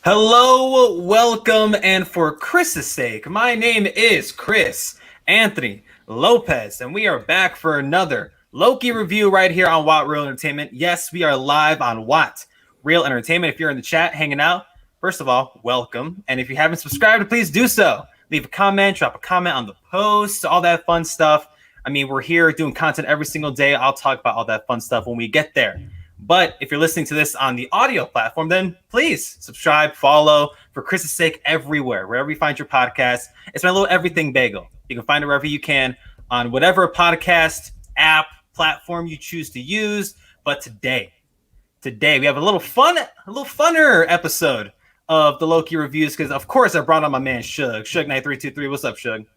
Hello, welcome, and for Chris's sake, my name is Chris Anthony Lopez, and we are back for another Loki review right here on WAT Reel Entertainment. Yes, we are live on WAT Reel Entertainment. If you're in the chat hanging out, first of all, welcome. And if you haven't subscribed, please do so. Leave a comment, drop a comment on the post, all that fun stuff. I mean, we're here doing content every single day. I'll talk about all that fun stuff when we get there. But if you're listening to this on the audio platform, then please subscribe, follow, for Chris's sake, everywhere, wherever you find your podcast. It's my little everything bagel. You can find it wherever you can on whatever podcast app platform you choose to use. But today we have a little funner episode of the Loki reviews because, of course, I brought on my man Suge. Suge9323. What's up, Suge?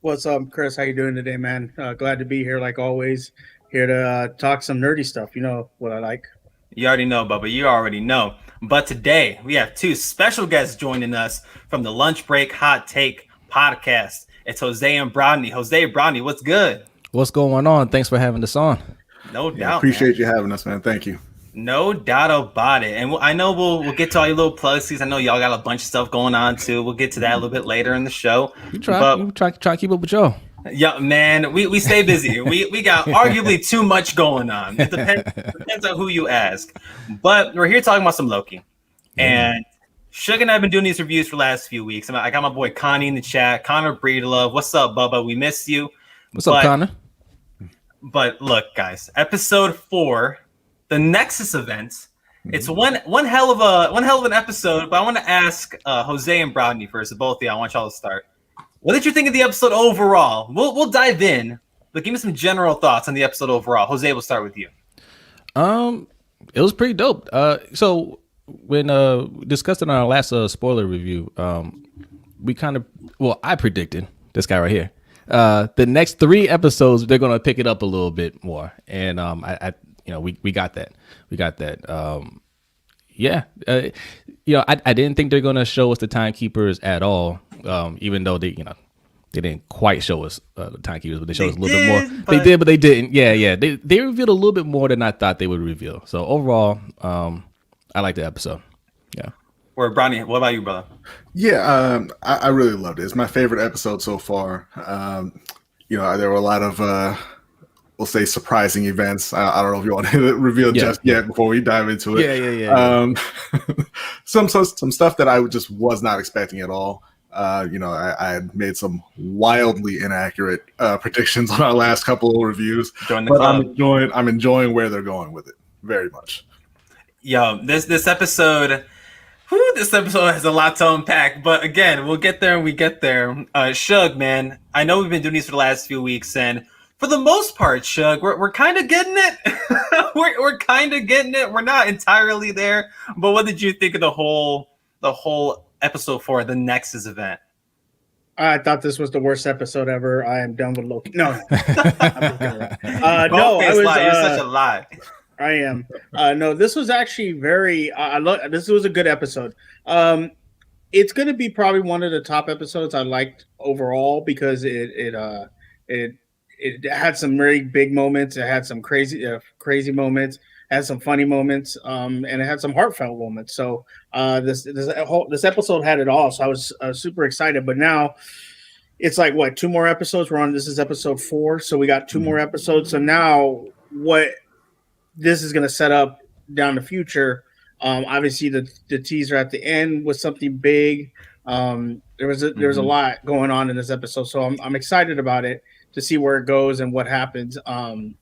What's up, Chris? How you doing today, man? Glad to be here, like always. Here to talk some nerdy stuff. You know what I like. You already know, Bubba. You already know. But today, we have two special guests joining us from the Lunch Break Hot Take podcast. It's Jose and Brodney. Jose, Brodney, what's good? What's going on? Thanks for having us on. No doubt. Appreciate you having us, man. Thank you. No doubt about it. And I know we'll get to all your little plugs because I know y'all got a bunch of stuff going on, too. We'll get to that a little bit later in the show. You try to keep up with y'all. Yeah, man, we stay busy. We got arguably too much going on. It depends on who you ask. But we're here talking about some Loki. And Suge and I have been doing these reviews for the last few weeks. I got my boy Connie in the chat. Connor Breedlove. What's up, Bubba? We missed you. What's up, Connor? But look, guys, episode 4, the Nexus Event. It's one hell of an episode, but I want to ask Jose and Brodney first. Both of you, I want y'all to start. What did you think of the episode overall? We'll dive in, but give me some general thoughts on the episode overall. Jose, we'll start with you. It was pretty dope. So when discussed in our last spoiler review, I predicted this guy right here. The next 3 episodes they're gonna pick it up a little bit more, and we got that. We got that. I didn't think they're gonna show us the timekeepers at all. Even though they didn't quite show us the timekeepers, but they showed us a little bit more. They did, but they didn't. Yeah. They revealed a little bit more than I thought they would reveal. So overall, I like the episode. Yeah. Or Brodney, what about you, brother? Yeah, I really loved it. It's my favorite episode so far. There were a lot of we'll say surprising events. I don't know if you want to reveal just yet before we dive into it. Yeah. Some stuff that I just was not expecting at all. I had made some wildly inaccurate predictions on our last couple of reviews, but I'm enjoying where they're going with it very much. Yo, this episode has a lot to unpack, but again, we'll get there when we get there. Suge, man, I know we've been doing these for the last few weeks, and for the most part, Suge, we're kind of getting it. we're kind of getting it. We're not entirely there, but what did you think of the whole episode 4, the Nexus Event? I thought this was the worst episode ever. I am done with Loki. No, You're such a lie. I am. No, this was actually very. This was a good episode. It's going to be probably one of the top episodes I liked overall because it had some very big moments. It had some crazy moments. Had some funny moments, and it had some heartfelt moments. So this episode had it all. So I was super excited. But now it's like 2 more episodes. This is episode 4, so we got 2 more episodes. So now what this is going to set up down the future. Obviously, the teaser at the end was something big. There was a lot going on in this episode, so I'm excited about it to see where it goes and what happens. And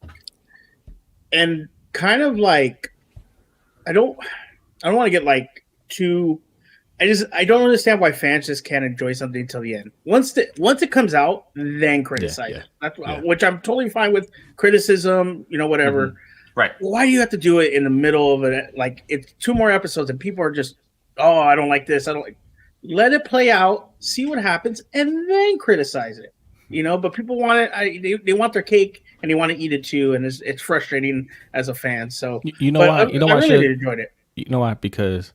kind of like I don't want to get too. I don't understand why fans just can't enjoy something until the end. Once it comes out, then criticize it. That's, which I'm totally fine with. Criticism, whatever. Mm-hmm. Right. Why do you have to do it in the middle of it? Like, it's 2 more episodes and people are just, I don't like this. Let it play out, see what happens, and then criticize it. But people want it. They want their cake and they want to eat it too, and it's frustrating as a fan. So why? I really enjoyed it. You know why? Because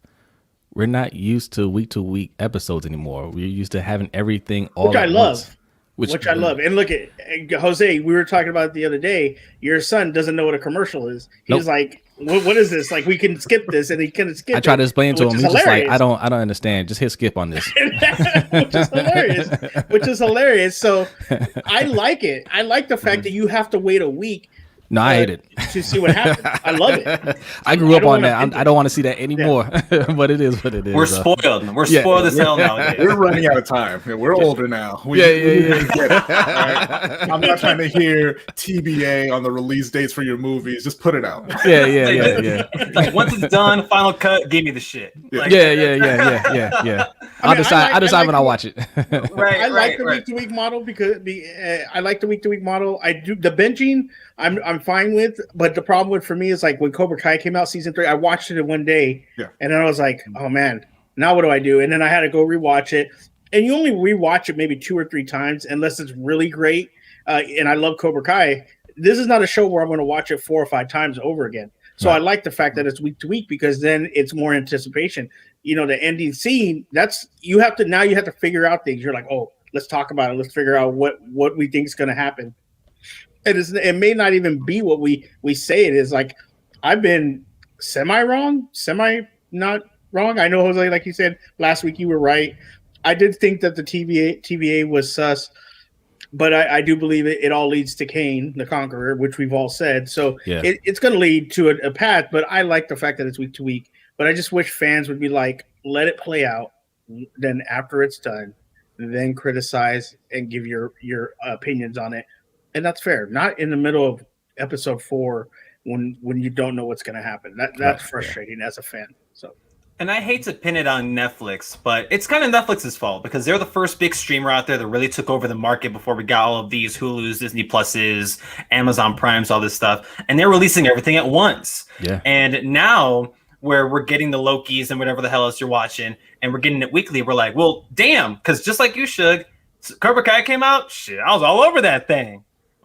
we're not used to week-to-week episodes anymore. We're used to having everything all. Which I love. Once. which I love. And look at Jose. We were talking about it the other day. Your son doesn't know what a commercial is. He's like, what is this? Like, we can skip this, and he couldn't skip. I tried to explain to him. He's just like, I don't understand. Just hit skip on this. which is hilarious. So I like it. I like the fact that you have to wait a week. No, I hate it. To see what happens. I love it. I grew up on that. I don't want to see that anymore. But it is what it is. We're spoiled. We're spoiled as hell nowadays. We're running out of time. We're older now. We get it, right? I'm not trying to hear TBA on the release dates for your movies. Just put it out. Yeah. Like, once it's done, final cut, give me the shit. Like, Yeah. I decide when I watch it. I like the week to week model because I like the week to week model. I do the binging. I'm fine with, but the problem for me is like when Cobra Kai came out season 3, I watched it in one day, and then I was like, oh man, now what do I do? And then I had to go rewatch it. And you only rewatch it maybe 2 or 3 times unless it's really great. And I love Cobra Kai. This is not a show where I'm going to watch it 4 or 5 times over again. So I like the fact that it's week to week because then it's more anticipation. You know, the ending scene, you have to figure out things. You're like, oh, let's talk about it. Let's figure out what we think is going to happen. It may not even be what we say it is. Like, I've been semi-wrong, semi-not wrong. I know, Jose, like you said, last week you were right. I did think that the TVA was sus, but I do believe it all leads to Kane, the Conqueror, which we've all said. So it's going to lead to a path, but I like the fact that it's week to week. But I just wish fans would be like, let it play out. Then after it's done, then criticize and give your opinions on it. And that's fair. Not in the middle of episode 4 when you don't know what's going to happen. That's frustrating as a fan. So, and I hate to pin it on Netflix, but it's kind of Netflix's fault because they're the first big streamer out there that really took over the market before we got all of these Hulus, Disney Pluses, Amazon Primes, all this stuff, and they're releasing everything at once. Yeah. And now where we're getting the Lokis and whatever the hell else you're watching, and we're getting it weekly, we're like, well, damn, because just like you, Suge, Cobra Kai came out, shit, I was all over that thing.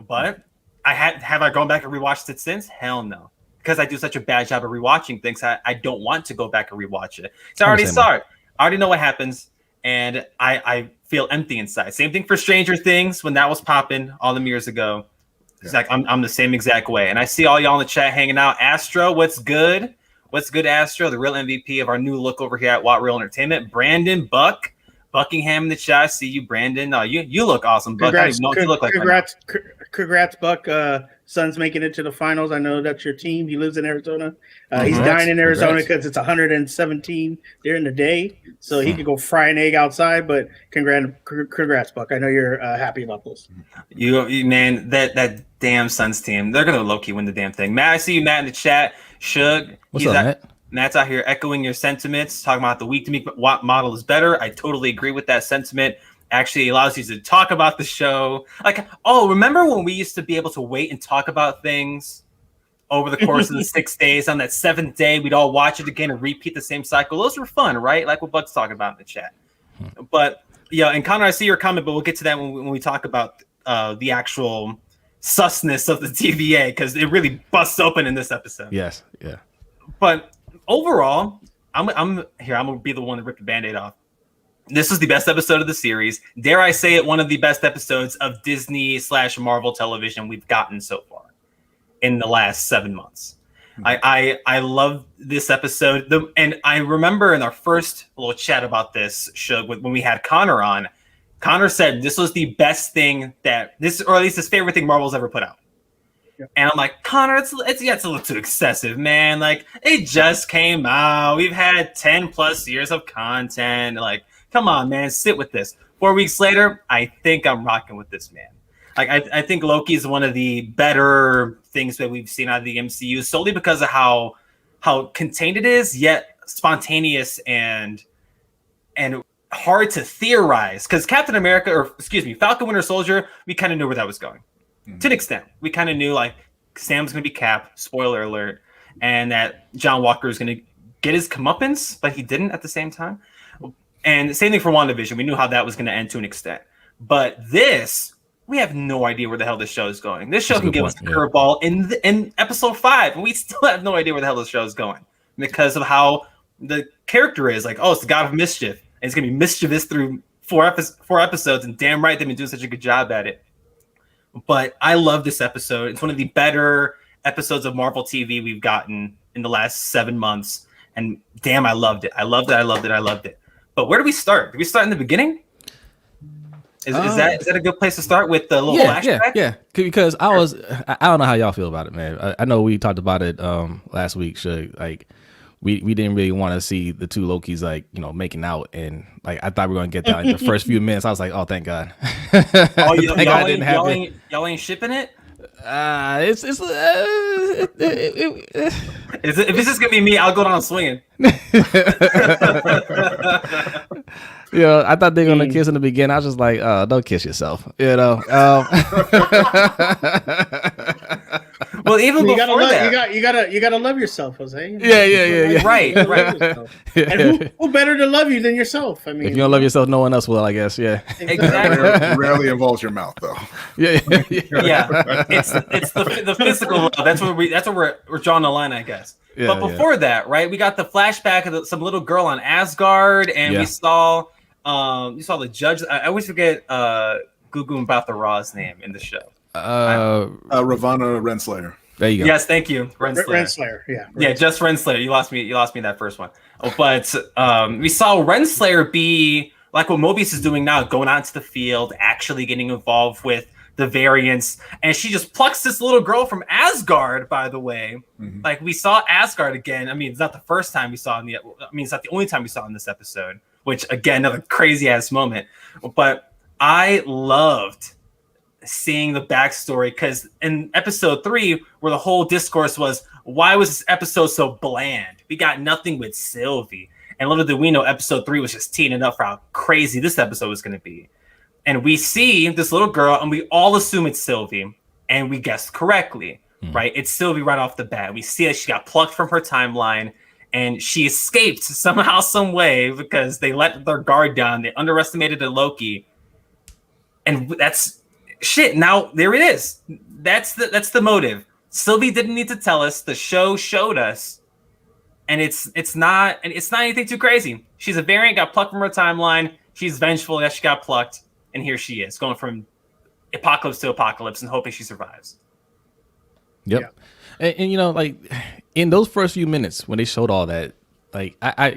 But have I gone back and rewatched it since? Hell no. Because I do such a bad job of rewatching things, I don't want to go back and rewatch it. So I already saw it. I already know what happens, and I feel empty inside. Same thing for Stranger Things when that was popping all them years ago. It's like I'm the same exact way. And I see all y'all in the chat hanging out. Astro, what's good? What's good, Astro? The real MVP of our new look over here at WAT Reel Entertainment. Brandon Buckingham in the chat. I see you, Brandon. No, you look awesome, Buck. I don't even know what you look like. Congrats, Buck. Son's making it to the finals. I know that's your team. He lives in Arizona. He's dying in Arizona because it's 117 during the day, so he could go fry an egg outside. But congrats, Buck. I know you're happy about this. You man, that damn Suns team. They're gonna low-key win the damn thing. Matt, I see you, Matt, in the chat. Suge, what's up, Matt? Matt's out here echoing your sentiments, talking about the week-to-week model is better. I totally agree with that sentiment. Actually allows you to talk about the show. Like, oh, remember when we used to be able to wait and talk about things over the course of the 6 days? On that 7th day, we'd all watch it again and repeat the same cycle. Those were fun, right? Like what Buck's talking about in the chat. But, yeah, and Connor, I see your comment, but we'll get to that when we talk about the actual susness of the TVA, because it really busts open in this episode. Yes, yeah. But overall, I'm gonna be the one to rip the Band-Aid off. This is the best episode of the series. Dare I say it, one of the best episodes of Disney/Marvel television we've gotten so far in the last 7 months. I love this episode. And I remember in our first little chat about this show when we had Connor on, Connor said this was the best thing or at least his favorite thing Marvel's ever put out. And I'm like, Connor, it's a little too excessive, man. Like, it just came out. We've had 10 plus years of content. Like, come on, man, sit with this. 4 weeks later, I think I'm rocking with this, man. Like, I think Loki is one of the better things that we've seen out of the MCU, solely because of how contained it is, yet spontaneous and hard to theorize. Because Falcon Winter Soldier, we kind of knew where that was going. To an extent, we kind of knew like Sam's going to be Cap, spoiler alert, and that John Walker is going to get his comeuppance, but he didn't at the same time. And the same thing for WandaVision. We knew how that was going to end to an extent. But this, we have no idea where the hell this show is going. This show can give us a curveball in episode 5, and we still have no idea where the hell this show is going because of how the character is. Like, oh, it's the god of mischief, and it's going to be mischievous through four episodes, and damn right they've been doing such a good job at it. But I love this episode. It's one of the better episodes of Marvel TV we've gotten in the last 7 months. And damn, I loved it. I loved it. But where do we start? Do we start in the beginning? Is that a good place to start with the little flashback? Yeah. Because I don't know how y'all feel about it, man. I know we talked about it last week. Suge. Like we didn't really want to see the two Lokis like making out, and like I thought we were gonna get that in the first few minutes. I was like, oh, thank God. Oh, y'all ain't shipping it. If it's just gonna be me, I'll go down swinging. I thought they were gonna kiss in the beginning. I was just like, don't kiss yourself, Well, even before that, you gotta love yourself, Jose. Yeah. Right. And who better to love you than yourself? I mean, if you don't love yourself, no one else will, I guess. Yeah, exactly. Rarely involves your mouth, though. Yeah. It's the physical love. That's where we're drawing the line, I guess. Yeah, but before that, right, we got the flashback of some little girl on Asgard, and we saw the judge. I always forget Gugu Mbatha-Raw's name in the show. Ravonna Renslayer. There you go. Yes, thank you, Renslayer. Yeah, just Renslayer. You lost me that first one. But we saw Renslayer be like what Mobius is doing now, going out into the field, actually getting involved with the variants, and she just plucks this little girl from Asgard. By the way, like we saw Asgard again. I mean, it's not the first time we saw it's not the only time we saw in this episode. Which again, another crazy ass moment. But I loved seeing the backstory, because in episode 3, where the whole discourse was, why was this episode so bland? We got nothing with Sylvie. And little did we know, episode 3 was just teeing up for how crazy this episode was going to be. And we see this little girl, and we all assume it's Sylvie, and we guessed correctly, right? It's Sylvie right off the bat. We see that she got plucked from her timeline, and she escaped somehow, some way, because they let their guard down. They underestimated the Loki, and that's shit. Now there it is. That's the motive. Sylvie didn't need to tell us. The show showed us, and it's not anything too crazy. She's a variant, got plucked from her timeline. She's vengeful that she got plucked, and here she is, going from apocalypse to apocalypse and hoping she survives. Yep. Yeah. And like in those first few minutes when they showed all that, like I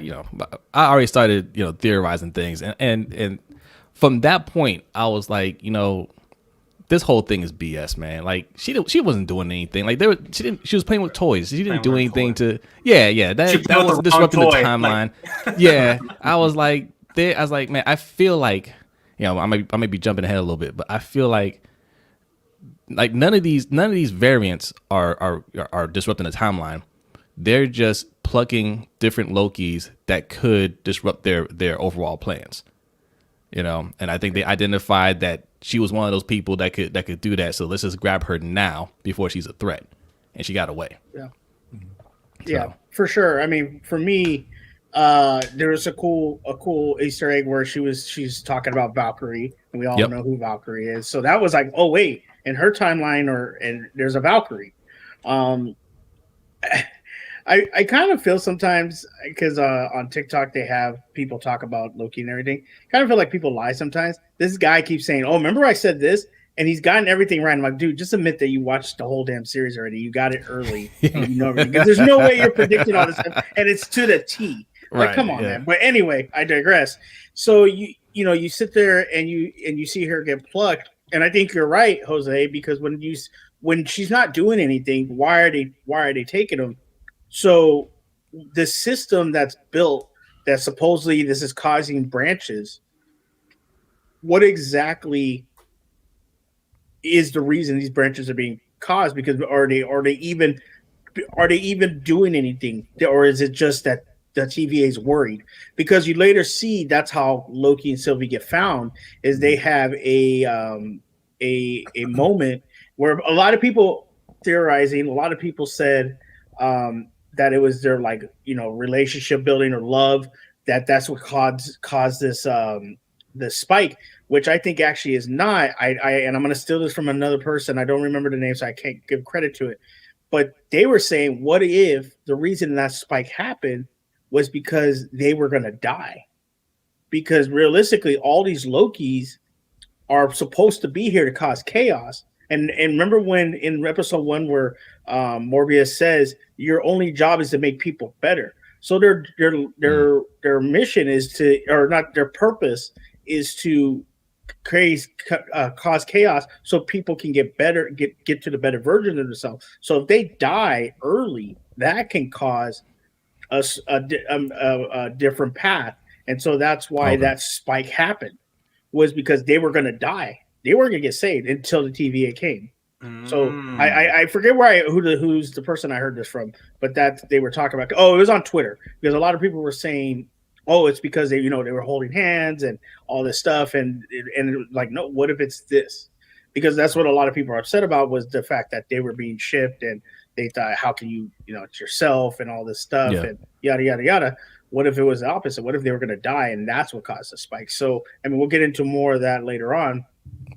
already started theorizing things, and from that point I was like, this whole thing is BS, man. Like she wasn't doing anything. Like she was playing with toys. She didn't do anything to. Yeah. That was disrupting the timeline. Like... I was like, man, I feel like, I might be jumping ahead a little bit, but I feel like none of these variants are disrupting the timeline. They're just plucking different Lokis that could disrupt their overall plans. And I think they identified that she was one of those people that could do that. So let's just grab her now before she's a threat. And she got away. Yeah. Yeah, for sure. I mean, for me, there was a cool Easter egg where she's talking about Valkyrie, and we all know who Valkyrie is. So that was like, oh wait, in her timeline and there's a Valkyrie. I kind of feel sometimes, because on TikTok they have people talk about Loki and everything. Kind of feel like people lie sometimes. This guy keeps saying, "Oh, remember I said this," and he's gotten everything right. I'm like, dude, just admit that you watched the whole damn series already. You got it early. Because there's no way you're predicting all this stuff, and it's to the T. Like, come on, man. But anyway, I digress. So you sit there and you see her get plucked, and I think you're right, Jose, because when she's not doing anything, why are they taking them? So the system that's built that supposedly this is causing branches, what exactly is the reason these branches are being caused? Because are they even doing anything, or is it just that the TVA is worried? Because you later see that's how Loki and Sylvie get found, is they have a moment where a lot of people theorizing, a lot of people said that it was their relationship building or love, that's what caused this this spike, which I think actually is not. And I'm going to steal this from another person. I don't remember the name, so I can't give credit to it. But they were saying, what if the reason that spike happened was because they were going to die? because realistically, all these Lokis are supposed to be here to cause chaos. And remember when in episode 1 where Morbius says your only job is to make people better. So their mission is to, or not, their purpose is to cause chaos so people can get better, get to the better version of themselves. So if they die early, that can cause a different path. And so that's why that spike happened, was because they were going to die. They weren't going to get saved until the TVA came. So I forget who's the person I heard this from, but that they were talking about. Oh, it was on Twitter, because a lot of people were saying, oh, it's because they were holding hands and all this stuff, and like, no, what if it's this? Because that's what a lot of people are upset about, was the fact that they were being shipped, and they thought, how can you it's yourself and all this stuff and yada yada yada. What if it was the opposite? What if they were going to die, and that's what caused the spike? So I mean, we'll get into more of that later on.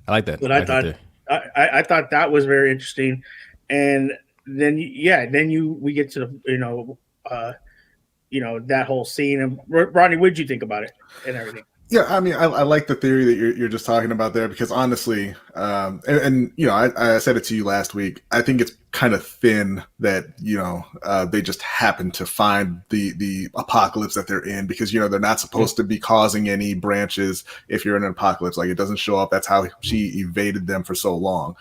I like that. But I thought that was very interesting. And then we get to the that whole scene. And Rodney, what did you think about it and everything? Yeah, I mean, I like the theory that you're just talking about there, because honestly, I said it to you last week. I think it's kind of thin that they just happen to find the apocalypse that they're in, because they're not supposed to be causing any branches if you're in an apocalypse. Like, it doesn't show up. That's how she evaded them for so long.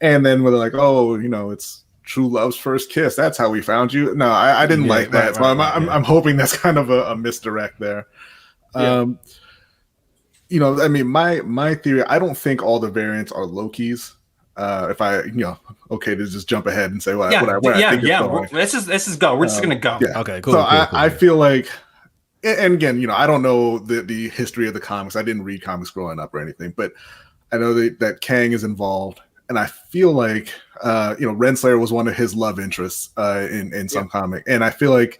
And then when they're like, oh, it's true love's first kiss, that's how we found you. No, I didn't like that. So I'm hoping that's kind of a misdirect there. I mean, my theory, I don't think all the variants are Lokis. If I, to just jump ahead and say what I think is going. Let's just go. We're just gonna go. Yeah. Okay, cool. So cool. I feel like, and again, I don't know the history of the comics. I didn't read comics growing up or anything, but I know that Kang is involved, and I feel like Renslayer was one of his love interests in some comic, and I feel like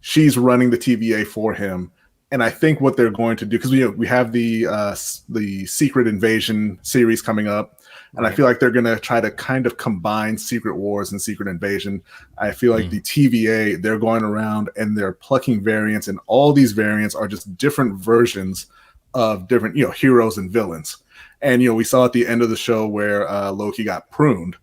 she's running the TVA for him. And I think what they're going to do, because we have the Secret Invasion series coming up, and I feel like they're going to try to kind of combine Secret Wars and Secret Invasion. I feel like the TVA, they're going around and they're plucking variants, and all these variants are just different versions of different heroes and villains. And we saw at the end of the show where Loki got pruned,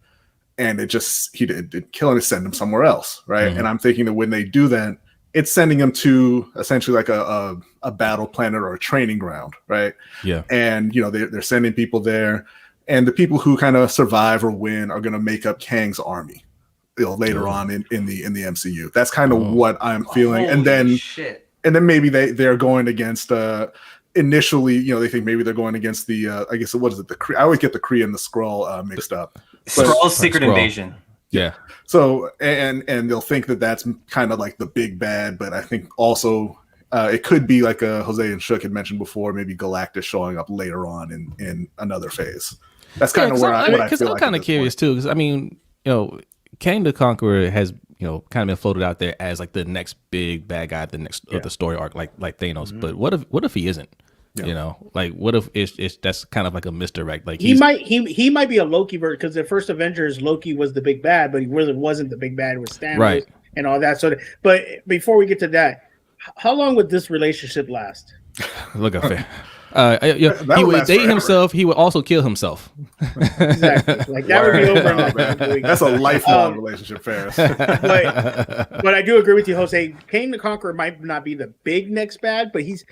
and he didn't kill him, it sent him somewhere else, right? And I'm thinking that when they do that, it's sending them to essentially like a battle planet or a training ground, right? Yeah. And they're sending people there, and the people who kind of survive or win are going to make up Kang's army later on in the MCU. That's kind of what I'm feeling. And then maybe they're going against initially, they think maybe they're going against the I guess what is it, the Kree? I always get the Kree and the Skrull mixed up. Skrull's Secret Invasion. Yeah. So and they'll think that that's kind of like the big bad, but I think also it could be like Jose and Suge had mentioned before, maybe Galactus showing up later on in another phase. That's kind of where I feel like. Because I'm kind of curious too, because I mean, Kang the Conqueror has kind of been floated out there as like the next big bad guy, of the story arc, like Thanos. But what if he isn't? Yeah. Like what if it's that's kind of like a misdirect? Like he might be a Loki version, because the first Avengers Loki was the big bad, but he really wasn't the big bad with Thanos and all that. So, but before we get to that, how long would this relationship last? Look up there. He would date himself. He would also kill himself. Exactly. Like that would be over in like a couple weeks. That's a lifelong relationship, Ferris. But I do agree with you, Jose. Kang the Conqueror might not be the big next bad, but he's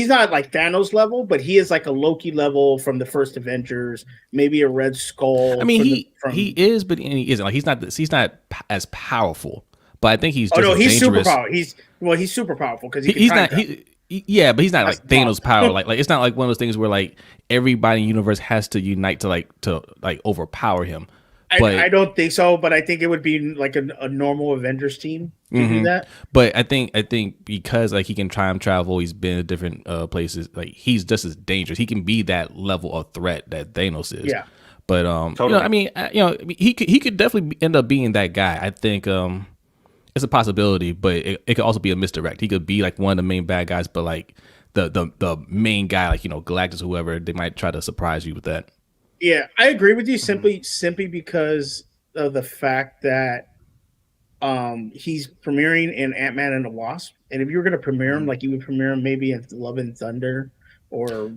not like Thanos level, but he is like a Loki level from the first Avengers, maybe a Red Skull. I mean, he is, but he isn't. Like he's not as powerful. But I think he's just he's dangerous. super powerful. He's super powerful because he's not. Yeah, but he's not like Thanos' power. Like it's not like one of those things where like everybody in the universe has to unite to overpower him. I don't think so, but I think it would be like a normal Avengers team to do that. But I think because like he can time travel, he's been in different places. Like he's just as dangerous. He can be that level of threat that Thanos is. Yeah. But totally. He could definitely end up being that guy. I think it's a possibility, but it could also be a misdirect. He could be like one of the main bad guys, but like the main guy, like Galactus, or whoever, they might try to surprise you with that. Yeah, I agree with you simply because of the fact that he's premiering in Ant-Man and the Wasp, and if you were going to premiere him, like you would premiere him maybe in Love and Thunder or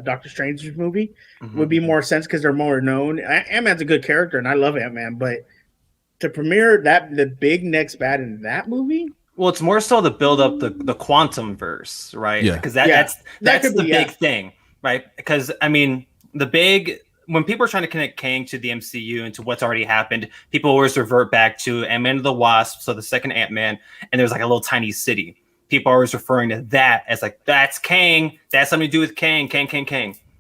Doctor Strange's movie, would be more sense because they're more known. Ant-Man's a good character, and I love Ant-Man, but to premiere the big next bad in that movie. Well, it's more so to build up the quantum verse, right? Yeah. Because that's the big thing, right? Because I mean, when people are trying to connect Kang to the MCU and to what's already happened, people always revert back to Ant-Man and the Wasp, so the second Ant-Man, and there's like a little tiny city. People are always referring to that as like, that's Kang, that's something to do with Kang,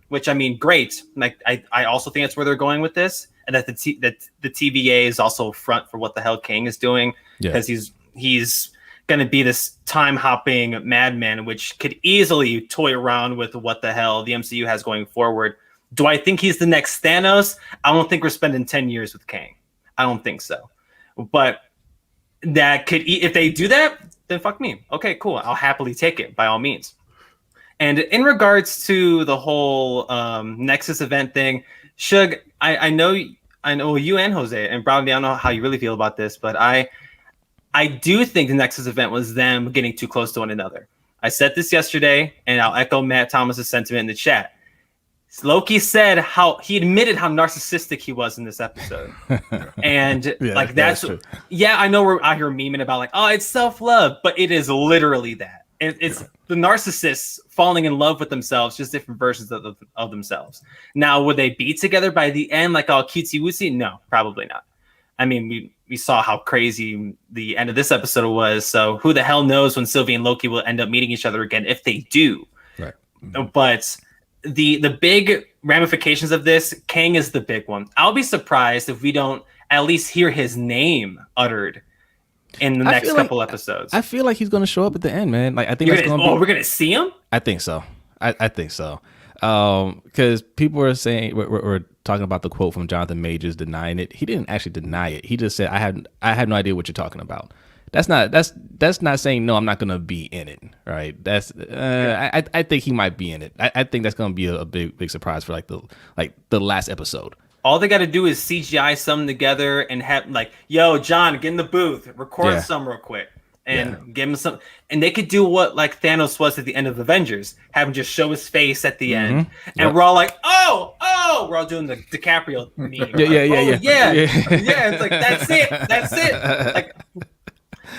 which I mean, great. Like I also think that's where they're going with this, and that the TVA is also front for what the hell Kang is doing, because he's going to be this time-hopping madman, which could easily toy around with what the hell the MCU has going forward. Do I think he's the next Thanos? I don't think we're spending 10 years with Kang. I don't think so. But that could, if they do that, then fuck me. Okay, cool. I'll happily take it by all means. And in regards to the whole Nexus event thing, Suge, I know you and Jose, and probably I don't know how you really feel about this, but I do think the Nexus event was them getting too close to one another. I said this yesterday, and I'll echo Matt Thomas's sentiment in the chat. Loki said he admitted how narcissistic he was in this episode. And that's true. Yeah, I know we're out here memeing about like, oh, it's self-love, but it is literally that. It's the narcissists falling in love with themselves, just different versions of themselves. Now, would they be together by the end like all cutesy-wootsy? No, probably not. I mean, we saw how crazy the end of this episode was, so who the hell knows when Sylvie and Loki will end up meeting each other again if they do. Right. But the big ramifications of this, Kang is the big one. I'll be surprised if we don't at least hear his name uttered in the next couple episodes. I feel like he's going to show up at the end, man. Like I think we're going to see him? I think so. I think so. Because people are saying we're talking about the quote from Jonathan Majors denying it. He didn't actually deny it. He just said, I have no idea what you're talking about. That's not saying no, I'm not gonna be in it, right? I think he might be in it. I think that's gonna be a big surprise for the last episode. All they got to do is CGI some together and have like, yo, John, get in the booth, record some real quick, and give him some. And they could do what like Thanos was at the end of Avengers, have him just show his face at the end, and we're all like, oh, we're all doing the DiCaprio meme. Yeah. It's like that's it. Like.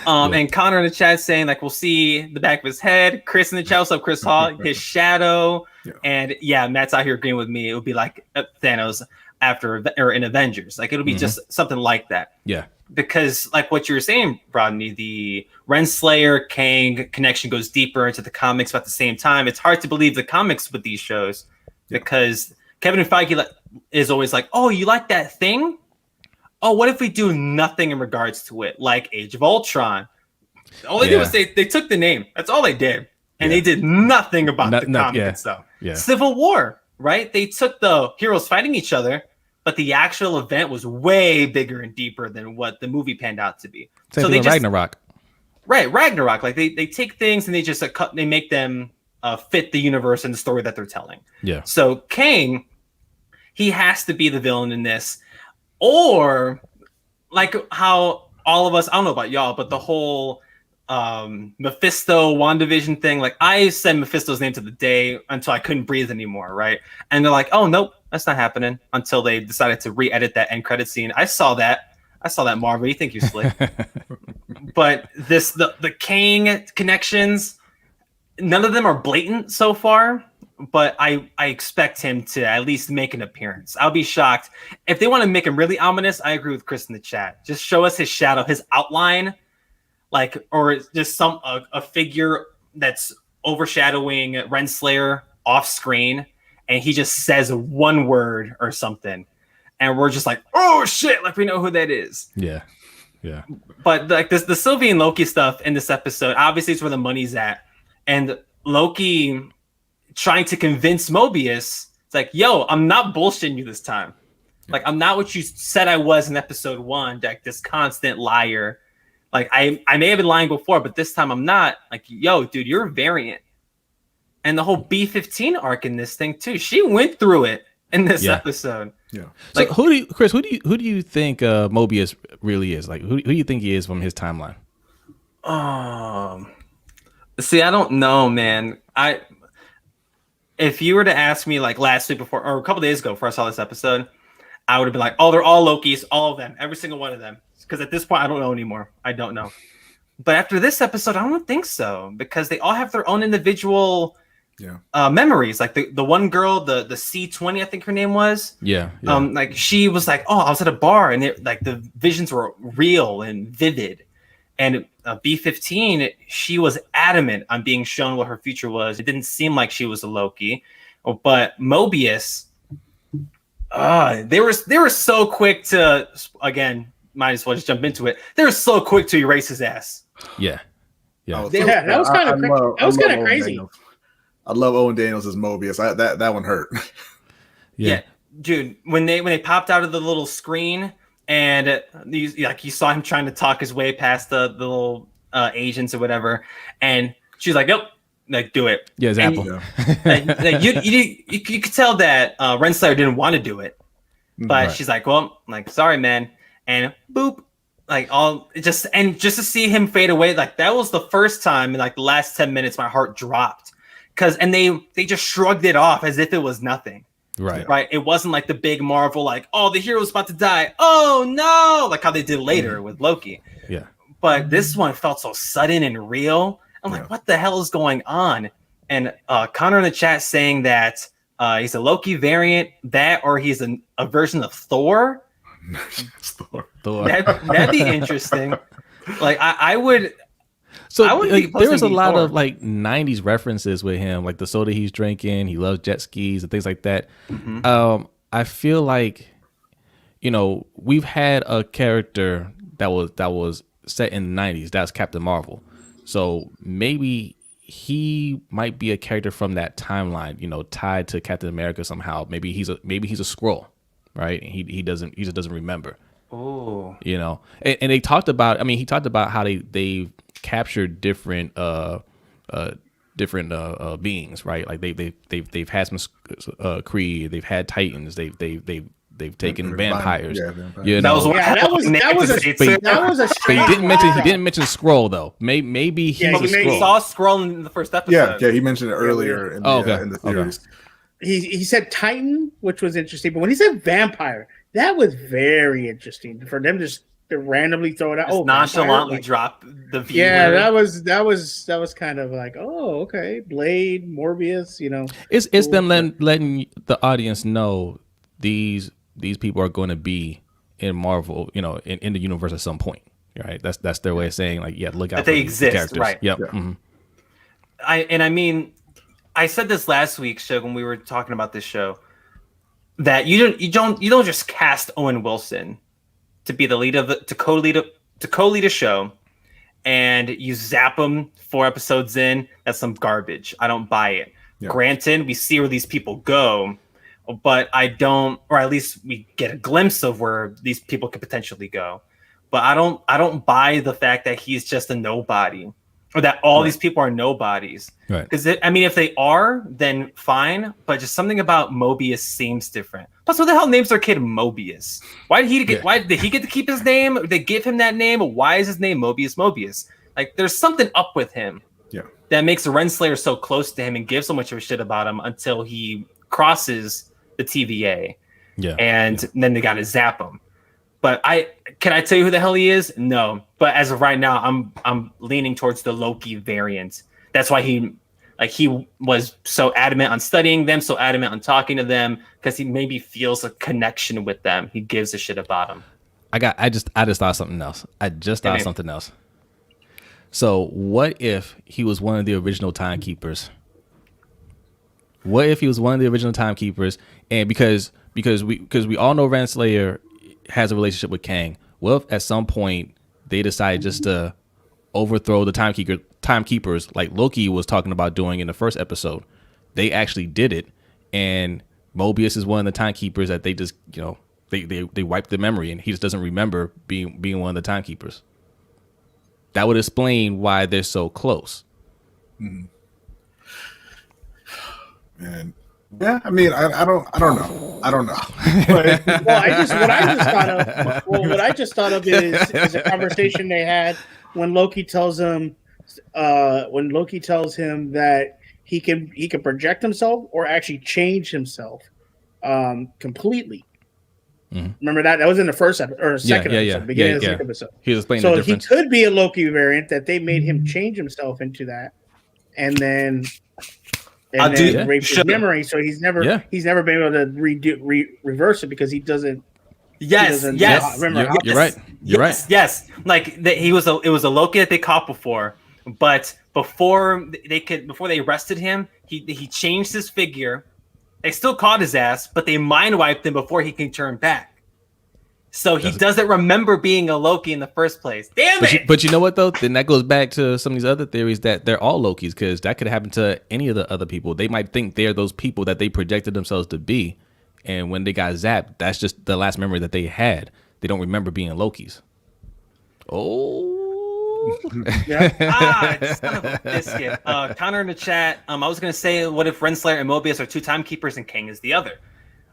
And Connor in the chat saying like we'll see the back of his head. Chris in the chat, what's up, Chris Hall? His shadow, and Matt's out here agreeing with me. It would be like Thanos in Avengers, like it'll be just something like that. Yeah, because like what you were saying, Rodney, the Renslayer Kang connection goes deeper into the comics, but at the same time, it's hard to believe the comics with these shows because Kevin Feige is always like, oh, you like that thing? Oh, what if we do nothing in regards to it, like Age of Ultron? All they did was they took the name. That's all they did. And they did nothing about the comic itself. Yeah. Civil War, right? They took the heroes fighting each other, but the actual event was way bigger and deeper than what the movie panned out to be. Same thing with Ragnarok. Right, Ragnarok. Like they take things and they just they make them fit the universe and the story that they're telling. Yeah. So Kang, he has to be the villain in this. Or like how all of us, I don't know about y'all, but the whole Mephisto WandaVision thing, like I said Mephisto's name to the day until I couldn't breathe anymore, right? And they're like, oh, nope, that's not happening, until they decided to re-edit that end credit scene. I saw that, Marvel. You think you slick. But the Kang connections, none of them are blatant so far. But I expect him to at least make an appearance. I'll be shocked. If they want to make him really ominous, I agree with Chris in the chat. Just show us his shadow, his outline, like, or just a figure that's overshadowing Renslayer off screen, and he just says one word or something. And we're just like, oh shit, like we know who that is. Yeah. But like the Sylvie and Loki stuff in this episode, obviously it's where the money's at. And Loki trying to convince Mobius, it's like, yo, I'm not bullshitting you this time. Like, I'm not what you said I was in episode 1, like this constant liar. Like, I may have been lying before, but this time I'm not. Like, yo, dude, you're a variant. And the whole B-15 arc in this thing, too. She went through it. in this episode. Yeah. So like, who do you think Mobius really is? Like, who do you think he is from his timeline? See, I don't know, man. If you were to ask me like last week before or a couple days ago before I saw this episode, I would have been like, oh, they're all Lokis, all of them, every single one of them. Because at this point, I don't know anymore. I don't know. But after this episode, I don't think so, because they all have their own individual memories. Like the one girl, the C20, I think her name was. Yeah. Like she was like, oh, I was at a bar and like the visions were real and vivid. And B15, she was adamant on being shown what her future was. It didn't seem like she was a Loki, but Mobius, they were so quick to, again, might as well just jump into it. They were so quick to erase his ass. Yeah. That was kind of crazy. I love Owen Daniels as Mobius. That one hurt. Yeah, dude. When they popped out of the little screen and you saw him trying to talk his way past the little agents or whatever, and she's like, "Nope, like do it." Yeah, exactly. You could tell that Renslayer didn't want to do it, but she's like, "Well, like sorry, man," and boop. Like just to see him fade away, like that was the first time in like the last 10 minutes my heart dropped, and they just shrugged it off as if it was nothing. Right. It wasn't like the big Marvel, like, oh, the hero's about to die. Oh no, like how they did later with Loki. Yeah. But this one felt so sudden and real. I'm like, what the hell is going on? And Connor in the chat saying that he's a Loki variant, that or he's a version of Thor. Thor. That'd be interesting. Like I would. So like, there was a lot of like 90s references with him, like the soda he's drinking. He loves jet skis and things like that. Mm-hmm. I feel like, we've had a character that was set in the 90s. That's Captain Marvel. So maybe he might be a character from that timeline, tied to Captain America somehow. Maybe he's a Skrull. Right, he just doesn't remember. Oh, and they talked about. I mean, he talked about how they captured different beings, right? Like they've had some Kree, they've had Titans, they've taken vampires. That was a. But he didn't mention Skrull though. Maybe he's a Skrull. We saw Skrull in the first episode. Yeah, he mentioned it earlier in the series. Okay. He said Titan, which was interesting, but when he said vampire, that was very interesting for them just to randomly throw it out. Just nonchalantly drop the V word. that was kind of like, oh, okay, Blade, Morbius, It's them letting the audience know these people are going to be in Marvel, in the universe at some point, right? That's their way of saying like, look out that for they exist, characters. right? Yep. Yeah. Mm-hmm. I said this last week, Suge, when we were talking about this show, that you don't just cast Owen Wilson to be the lead to co-lead a show, and you zap him 4 episodes in. That's some garbage. I don't buy it. Yeah. Granted, we see where these people go, but I don't, or at least we get a glimpse of where these people could potentially go. But I don't buy the fact that he's just a nobody. Or that all these people are nobodies. Right. Because, if they are, then fine. But just something about Mobius seems different. Plus, who the hell names their kid Mobius? Why did he get to keep his name? Did they give him that name? Why is his name Mobius? Like, there's something up with him. Yeah. That makes Renslayer so close to him and gives so much of a shit about him until he crosses the TVA. Yeah. And then they got to zap him. But can I tell you who the hell he is? No. But as of right now, I'm leaning towards the Loki variant. That's why he was so adamant on studying them, so adamant on talking to them, because he maybe feels a connection with them. He gives a shit about them. I just thought something else. Something else. So what if he was one of the original timekeepers? What if he was one of the original timekeepers? And because we all know Renslayer has a relationship with Kang. Well, if at some point they decide just to overthrow the timekeepers, like Loki was talking about doing in the first episode, they actually did it, and Mobius is one of the timekeepers that they just they wiped the memory, and he just doesn't remember being one of the timekeepers. That would explain why they're so close. Mm-hmm. Man, Yeah, I mean, I don't know. But, what I just thought of is a conversation they had when Loki tells him that he can project himself or actually change himself completely. Mhm. Remember that was in the first episode or second episode, beginning of the second episode. He was explaining so the difference. He could be a Loki variant that they made him change himself into that, and then rape his memory. So he's never been able to reverse it because he doesn't. Yes, remember, you're right. You're right. Yes, like it was a Loki that they caught before, but before they arrested him, he changed his figure. They still caught his ass, but they mind wiped him before he can turn back. So he doesn't remember being a Loki in the first place. Damn it! But you know what though? Then that goes back to some of these other theories that they're all Lokis, because that could happen to any of the other people. They might think they're those people that they projected themselves to be, and when they got zapped, that's just the last memory that they had. They don't remember being Lokis. Oh. Son of a biscuit. Counter in the chat. I was gonna say, what if Renslayer and Mobius are two timekeepers and Kang is the other?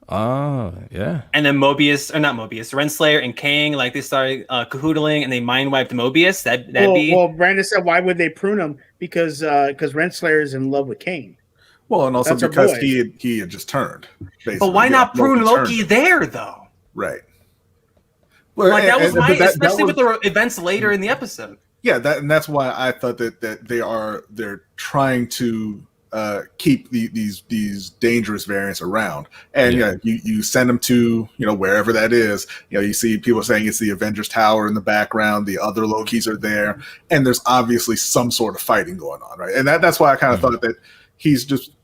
Oh, yeah. And then Renslayer and Kang, like they started cahoodling and they mind wiped Mobius. That'd be. Well, Brandon said, why would they prune him? Because Renslayer is in love with Kang. Well, and also because he had just turned. Basically. But why not prune Loki there though? Right. Well, like that was especially with the events later in the episode. Yeah, that's why I thought that they're trying to keep these dangerous variants around, and you send them to wherever that is. You see people saying it's the Avengers Tower in the background. The other Lokis are there, and there's obviously some sort of fighting going on, right? And that's why I kind of thought that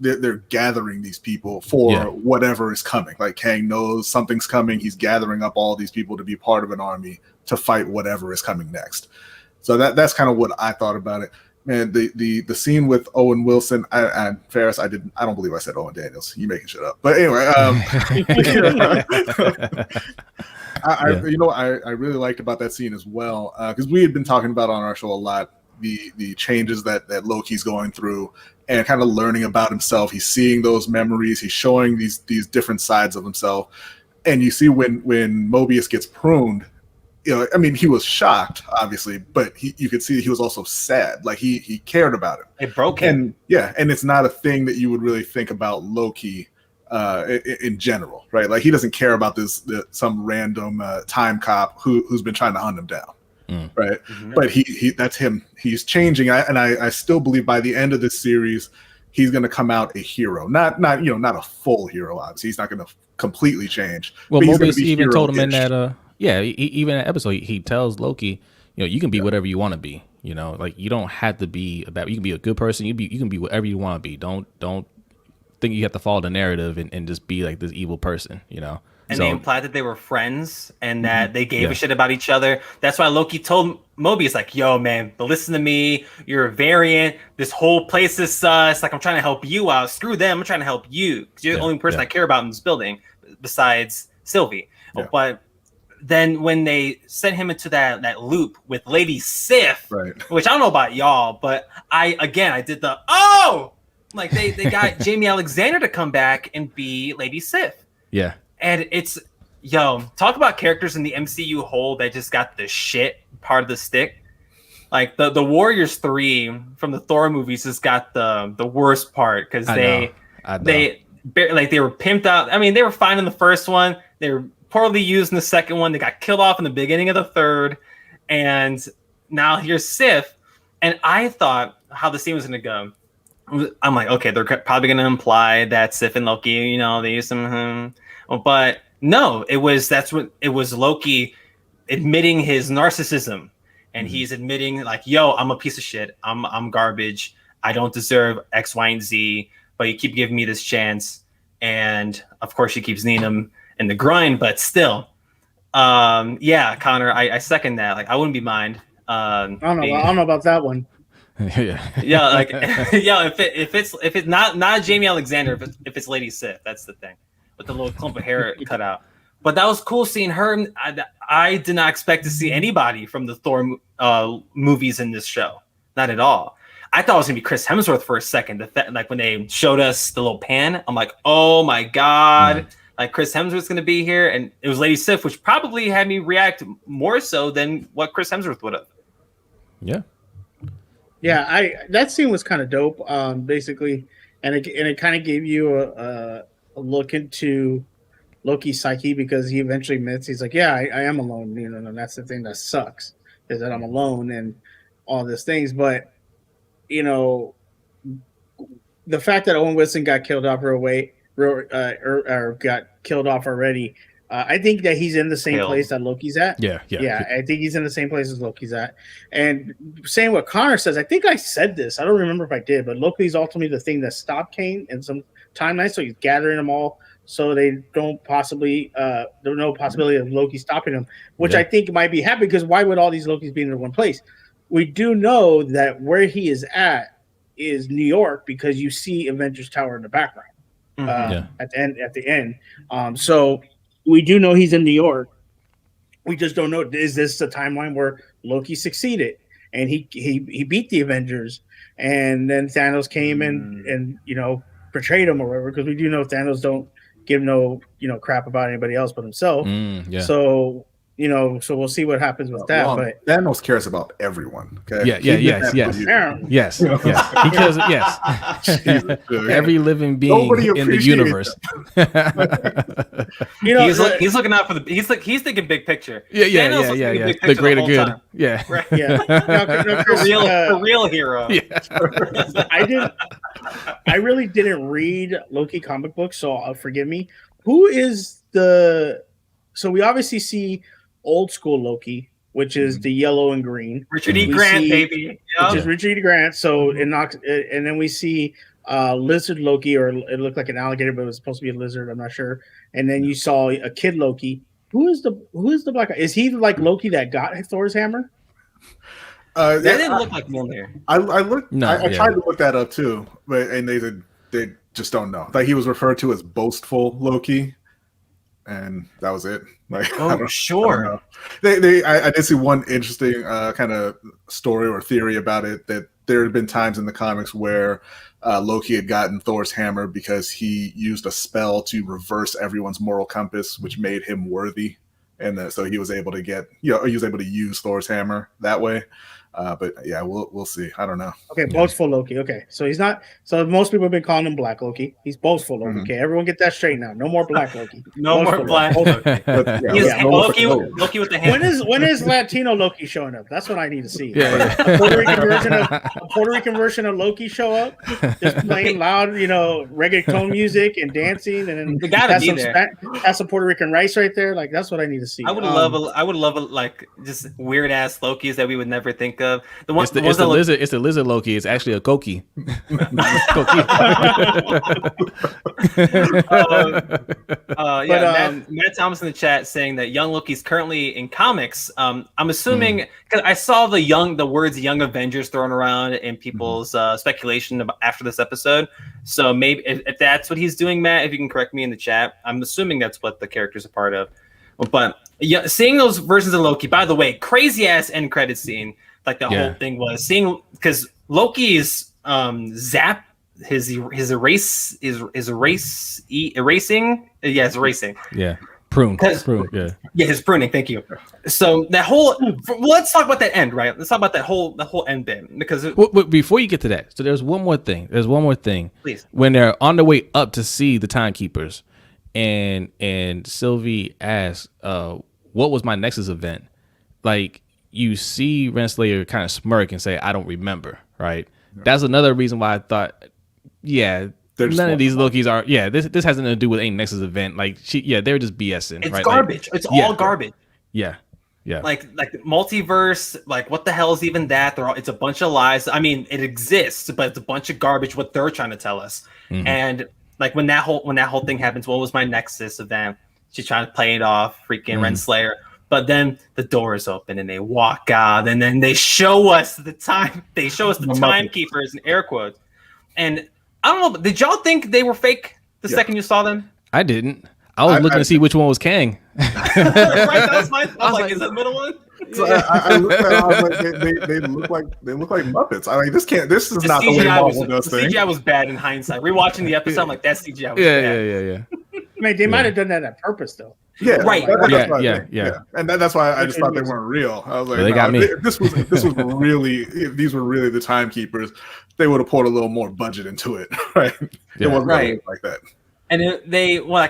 they're gathering these people for whatever is coming. Like Kang knows something's coming. He's gathering up all these people to be part of an army to fight whatever is coming next. So that's kind of what I thought about it. Man, the scene with Owen Wilson and Ferris, I don't believe I said Owen Daniels. You making shit up. But anyway, I really liked about that scene as well, because we had been talking about on our show a lot the changes that Loki's going through and kind of learning about himself. He's seeing those memories. He's showing these different sides of himself. And you see when Mobius gets pruned, I mean, he was shocked, obviously, but you could see he was also sad. Like he cared about it. It broke him. And it's not a thing that you would really think about Loki in general, right? Like he doesn't care about some random time cop who's been trying to hunt him down, right? Mm-hmm. But he that's him. He's changing, and I still believe by the end of this series, he's going to come out a hero. Not a full hero. Obviously, he's not going to completely change. Well, Mobius even told him in that. Even in that episode, he tells Loki, you can be whatever you want to be. Like you don't have to be you can be a good person. You can be whatever you want to be. Don't think you have to follow the narrative and just be like this evil person. And they implied that they were friends and that they gave a shit about each other. That's why Loki told Mobius, like, yo, man, but listen to me. You're a variant. This whole place is sus. Like, I'm trying to help you out. Screw them. I'm trying to help you. Because you're the only person I care about in this building besides Sylvie. Yeah. But then when they sent him into that loop with Lady Sif, which I don't know about y'all, but I did like they got Jamie Alexander to come back and be Lady Sif. Yeah. And it's, talk about characters in the MCU whole that just got the shit part of the stick. Like the Warriors 3 from the Thor movies just got the worst part because they were pimped out. I mean, they were fine in the first one. They were poorly used in the second one. They got killed off in the beginning of the third. And now here's Sif. And I thought how the scene was going to go. I'm like, okay, they're probably going to imply that Sif and Loki, they use some... But no, it was Loki admitting his narcissism, and he's admitting like, yo, I'm a piece of shit. I'm garbage. I don't deserve X, Y, and Z, but you keep giving me this chance. And of course she keeps needing him in the grind, but still, Connor, I second that. Like I wouldn't be mind. I don't know about that one. If it's not Jamie Alexander, if it's Lady Sif, that's the thing. With the little clump of hair cut out. But that was cool seeing her. I did not expect to see anybody from the Thor movies in this show. Not at all. I thought it was gonna be Chris Hemsworth for a second. Like when they showed us the little pan, I'm like, oh my god, like Chris Hemsworth's gonna be here, and it was Lady Sif, which probably had me react more so than what Chris Hemsworth would have. Yeah, that scene was kind of dope. Basically, and it kind of gave you a look into Loki's psyche, because he eventually admits, he's like, yeah, I am alone, and that's the thing that sucks, is that I'm alone and all these things. But the fact that Owen Wilson got killed off or got killed off already, I think that he's in the same place that Loki's at. Yeah. I think he's in the same place as Loki's at. And saying what Connor says, I think I said this. I don't remember if I did, but Loki's ultimately the thing that stopped Kane in some timeline. So he's gathering them all, so they don't possibly there's no possibility of Loki stopping him, which I think might be happy, because why would all these Lokis be in one place? We do know that where he is at is New York, because you see Avengers Tower in the background at the end. So we do know he's in New York. We just don't know, is this the timeline where Loki succeeded and he beat the Avengers, and then Thanos came and betrayed him or whatever, because we do know Thanos don't give no crap about anybody else but himself. So so we'll see what happens with that. But Thanos cares about everyone. Okay. Yes. Because every living being in the universe. He's looking out for he's thinking big picture. The greater good. Time. Yeah. For real hero. I really didn't read Loki comic books, so forgive me. Who is so we obviously see old school Loki, which is the yellow and green. Richard E. Grant, baby. Which is Richard E. Grant. So and then we see lizard Loki, or it looked like an alligator, but it was supposed to be a lizard. I'm not sure. And then you saw a kid Loki. Who is the black guy? Is he like Loki that got Thor's hammer? That didn't look like Mjolnir. I tried to look that up too, and they just don't know. Like, he was referred to as boastful Loki, and that was it. Like, I did see one interesting kind of story or theory about it, that there had been times in the comics where Loki had gotten Thor's hammer because he used a spell to reverse everyone's moral compass, which made him worthy, and so he was able to use Thor's hammer that way. But yeah, we'll see. I don't know. Okay, boastful Loki. Okay, so he's not. So most people have been calling him Black Loki. He's boastful Loki. Okay, everyone get that straight now. No more Black Loki. No more Black Loki. Loki with the hand. When is Latino Loki showing up? That's what I need to see. A Puerto Rican version of Loki show up, just playing loud, reggaeton music and dancing, and then that's some Puerto Rican rice right there. Like, that's what I need to see. I would love like just weird ass Lokis that we would never think of. It's the lizard Loki. It's actually a Koki. Matt Thomas in the chat saying that young Loki's currently in comics. I'm assuming, because I saw the words Young Avengers thrown around in people's speculation about after this episode. So maybe if that's what he's doing, Matt, if you can correct me in the chat, I'm assuming that's what the character's a part of. But yeah, seeing those versions of Loki, by the way, crazy ass end credit scene. Like the whole thing was seeing, because Loki's zap his erasing. Yeah, his erasing. Yeah. Prune. Yeah, his pruning. Thank you. So that whole. Let's talk about that end, right? Let's talk about the whole end bit, because before you get to that, so there's one more thing. Please. When they're on their way up to see the timekeepers, and Sylvie asks, "What was my Nexus event?" Like, you see Renslayer kind of smirk and say, "I don't remember." Right? Yeah. That's another reason why I thought, none of these Lokis are. Yeah, this has nothing to do with any Nexus event. Like, they're just BSing. It's right? garbage. It's all garbage. Yeah. Like multiverse. Like, what the hell is even that? It's a bunch of lies. I mean, it exists, but it's a bunch of garbage. What they're trying to tell us. Mm-hmm. And like when that whole thing happens, what was my Nexus event? She's trying to play it off, freaking Renslayer. But then the doors open and they walk out, and then they show us the time. They show us the timekeepers in air quotes. And I don't know, but did y'all think they were fake the second you saw them? I didn't. I was looking to see which one was Kang. Right, that was I was like, is that the middle one? So I looked at it, I was like, they look like Muppets. I mean, this is not the way Marvel does things. CGI was bad in hindsight. Rewatching the episode, I'm like, that CGI was bad. I mean, they might have done that on purpose, though. Yeah, right. Yeah. And that's why I just thought they weren't real. I was like, they got me. This was really, if these were really the timekeepers, they would have poured a little more budget into it, right? Yeah. It wasn't like that. And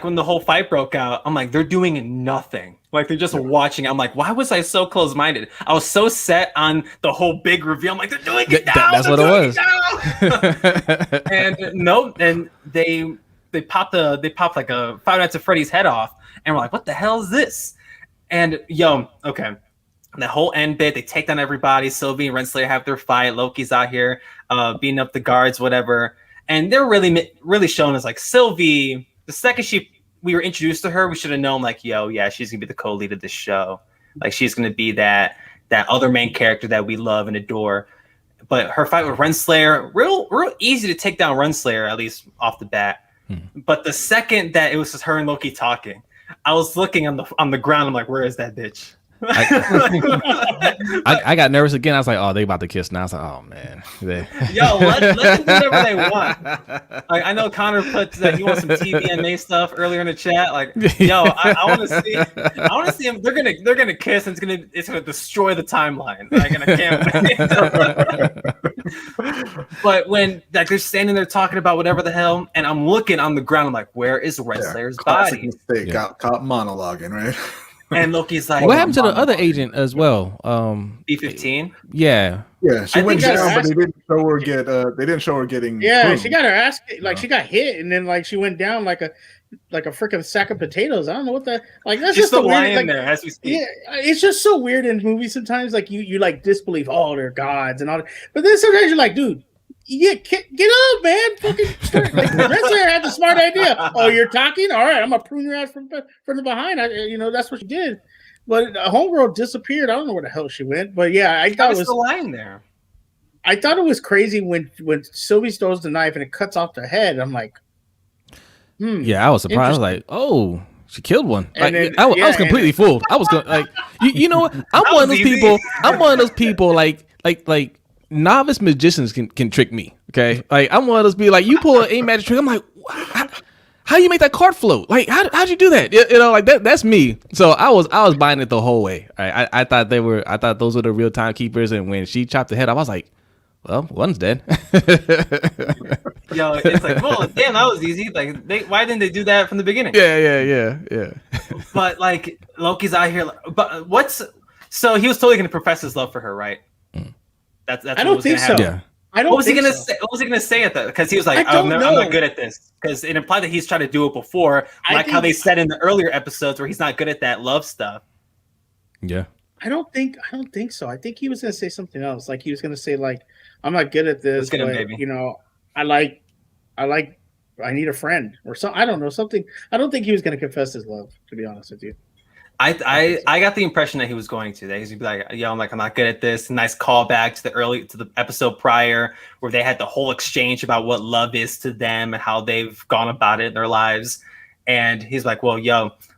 when the whole fight broke out, I'm like, they're doing nothing. Like, they're just watching. I'm like, why was I so close-minded? I was so set on the whole big reveal. I'm like, they're doing it now. That's what it was. And no, and they popped like a Five Nights at Freddy's head off, and we're like, what the hell is this? And okay. The whole end bit, they take down everybody. Sylvie and Renslayer have their fight. Loki's out here beating up the guards, whatever. And they're really showing us like Sylvie. The second we were introduced to her, we should have known like, she's gonna be the co-lead of this show. Like, she's gonna be that other main character that we love and adore. But her fight with Renslayer, real easy to take down Renslayer, at least off the bat. But the second that it was just her and Loki talking, I was looking on the ground. I'm like, where is that bitch? I got nervous again. I was like, oh, they about to kiss now. I was like, oh man. Let them do whatever they want. Like, I know Connor put that he wants some TVMA stuff earlier in the chat. Like, I want to see them. They're gonna kiss, and it's gonna destroy the timeline. Like, and I can't wait. But when like they're standing there talking about whatever the hell, and I'm looking on the ground, I'm like, where is Renslayer's body? Mistake. Caught monologuing, right? And Loki's like, what happened to the other agent as well? B-15. Yeah, she went down, but they didn't show her getting. Yeah, pruned. she got her ass she got hit, and then like she went down like a freaking sack of potatoes. I don't know what that like. That's She's just still weird. lying there as we speak. Yeah, it's just so weird in movies sometimes. Like you like disbelieve, oh, they're gods and all that. But then sometimes you're like, dude. Yeah, get up, man! Fucking Renslayer had the smart idea. Oh, you're talking? All right, I'm gonna prune your ass from the behind. That's what she did. But homegirl disappeared. I don't know where the hell she went. But yeah, I thought it was still lying there. I thought it was crazy when Sylvie throws the knife and it cuts off the head. I'm like, Yeah, I was surprised. I was like, oh, she killed one. Like, then, I was completely fooled. I was going like, you know what? I'm one of those people. I'm one of those people like novice magicians can trick me. Okay, like I'm one of those people like you pull a magic trick. I'm like, how you make that card float? Like how'd you do that? Like that's me. So I was buying it the whole way. Right? I thought those were the real timekeepers. And when she chopped the head, I was like, well, one's dead. It's like, well, damn, that was easy. Like, why didn't they do that from the beginning? Yeah. But like Loki's out here. But so he was totally going to profess his love for her, right? That's I don't think so. Yeah. I don't. What was he gonna say at that? Because he was like, I'm not good at this. Because it implied that he's tried to do it before, like how they said in the earlier episodes where he's not good at that love stuff. Yeah. I don't think so. I think he was gonna say something else. Like he was gonna say like, I'm not good at this, but I need a friend or something. I don't know, something. I don't think he was gonna confess his love, to be honest with you. I got the impression that he was going to. That he'd be like, I'm not good at this. Nice callback to the episode prior where they had the whole exchange about what love is to them and how they've gone about it in their lives. And he's like, well,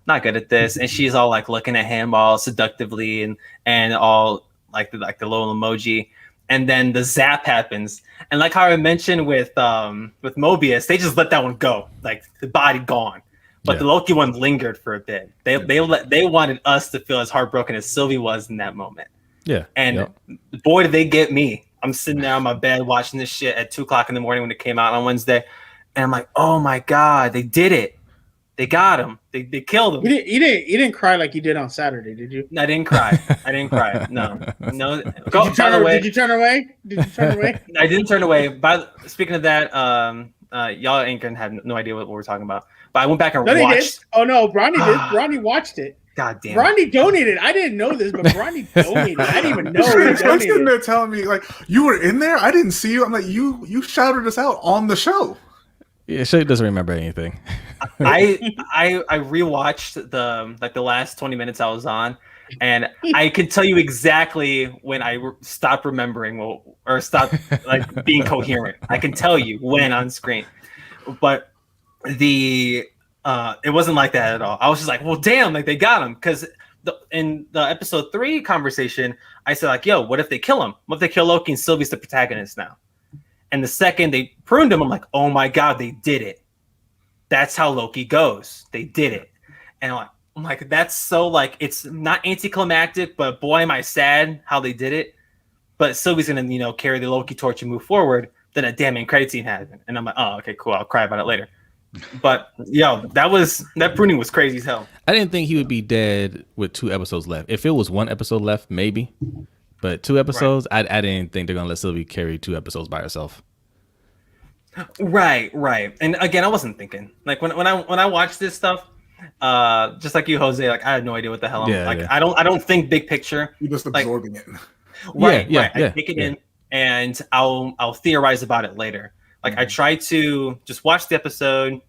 not good at this. And she's all like looking at him all seductively and all like the little emoji. And then the zap happens. And like how I mentioned with Mobius, they just let that one go. Like the body gone. But the Loki one lingered for a bit. They wanted us to feel as heartbroken as Sylvie was in that moment. Yeah. And boy, did they get me. I'm sitting there on my bed watching this shit at 2:00 in the morning when it came out on Wednesday. And I'm like, oh my God, they did it. They got him. They killed him. You didn't cry like you did on Saturday, did you? I didn't cry. No. Did you turn away? I didn't turn away. Speaking of that, y'all ain't gonna have no idea what we're talking about. But I went back and watched. Oh no, Bronny did. Bronny watched it. God damn. Bronny donated. I didn't know this, but Bronny donated. I didn't even know. He sitting there telling me like, you were in there. I didn't see you. I'm like, you shouted us out on the show. Yeah, she doesn't remember anything. I rewatched the last 20 minutes I was on, and I could tell you exactly when I stopped remembering or stopped like being coherent. I can tell you when on screen, but it wasn't like that at all. I was just like, well, damn, like they got him, because in the episode 3 conversation, I said like, yo, what if they kill him? What if they kill Loki and Sylvie's the protagonist now? And the second they pruned him, I'm like, oh my God, they did it. That's how Loki goes. They did it. And I'm like, that's so like, it's not anticlimactic, but boy, am I sad how they did it. But Sylvie's going to, carry the Loki torch and move forward. Then a damn end credit scene happened. And I'm like, oh, okay, cool. I'll cry about it later. But that pruning was crazy as hell. I didn't think he would be dead with 2 episodes left. If it was 1 episode left, maybe. But 2 episodes, right. I didn't think they're going to let Sylvie carry 2 episodes by herself. Right. And again, I wasn't thinking. Like when I watched this stuff, just like you, Jose, like I had no idea what the hell. I don't think big picture. You're just absorbing it. Right. I take it in and I'll theorize about it later. Like I try to just watch the episode,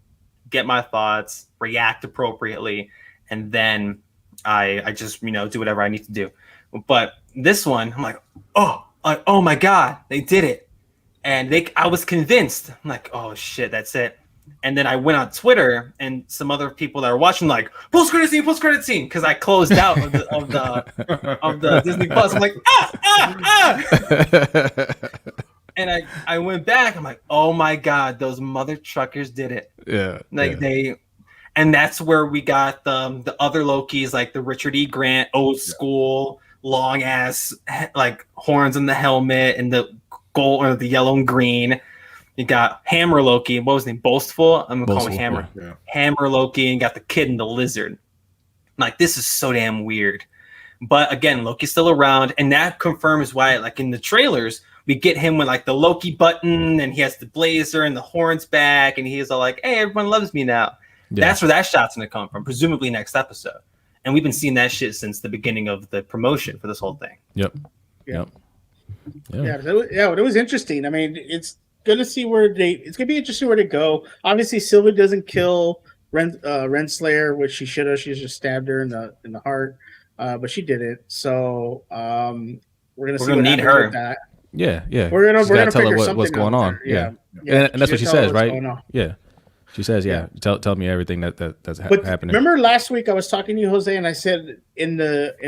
get my thoughts, react appropriately, and then I just do whatever I need to do. But this one, I'm like, oh my God, they did it. And I was convinced. I'm like, oh shit, that's it. And then I went on Twitter, and some other people that are watching like post-credit scene, because I closed out of the Disney Plus. I'm like, And I went back. I'm like, oh my God, those mother truckers did it. Yeah. And that's where we got the other Lokis, like the Richard E. Grant, old school, long ass, like horns on the helmet and the gold or the yellow and green. You got Hammer Loki. What was his name? Boastful. I'm gonna call him Hammer. Yeah. Hammer Loki, and you got the kid and the lizard. I'm like, this is so damn weird. But again, Loki's still around, and that confirms why, like in the trailers, we get him with like the Loki button, and he has the blazer and the horns back, and he's all like, "Hey, everyone loves me now." Yeah. That's where that shot's gonna come from, presumably next episode. And we've been seeing that shit since the beginning of the promotion for this whole thing. Yep. Yeah, it was interesting. I mean, it's gonna be interesting where they go. Obviously, Sylvie doesn't kill Renslayer, which she should have. She just stabbed her in the heart, but she did it. So we're gonna see what need her. With that. Yeah. We're gonna tell her what's going on. Yeah. And that's what she says, right? Yeah. She says, yeah. Tell me everything that's happening. Remember last week I was talking to you, Jose, and I said in the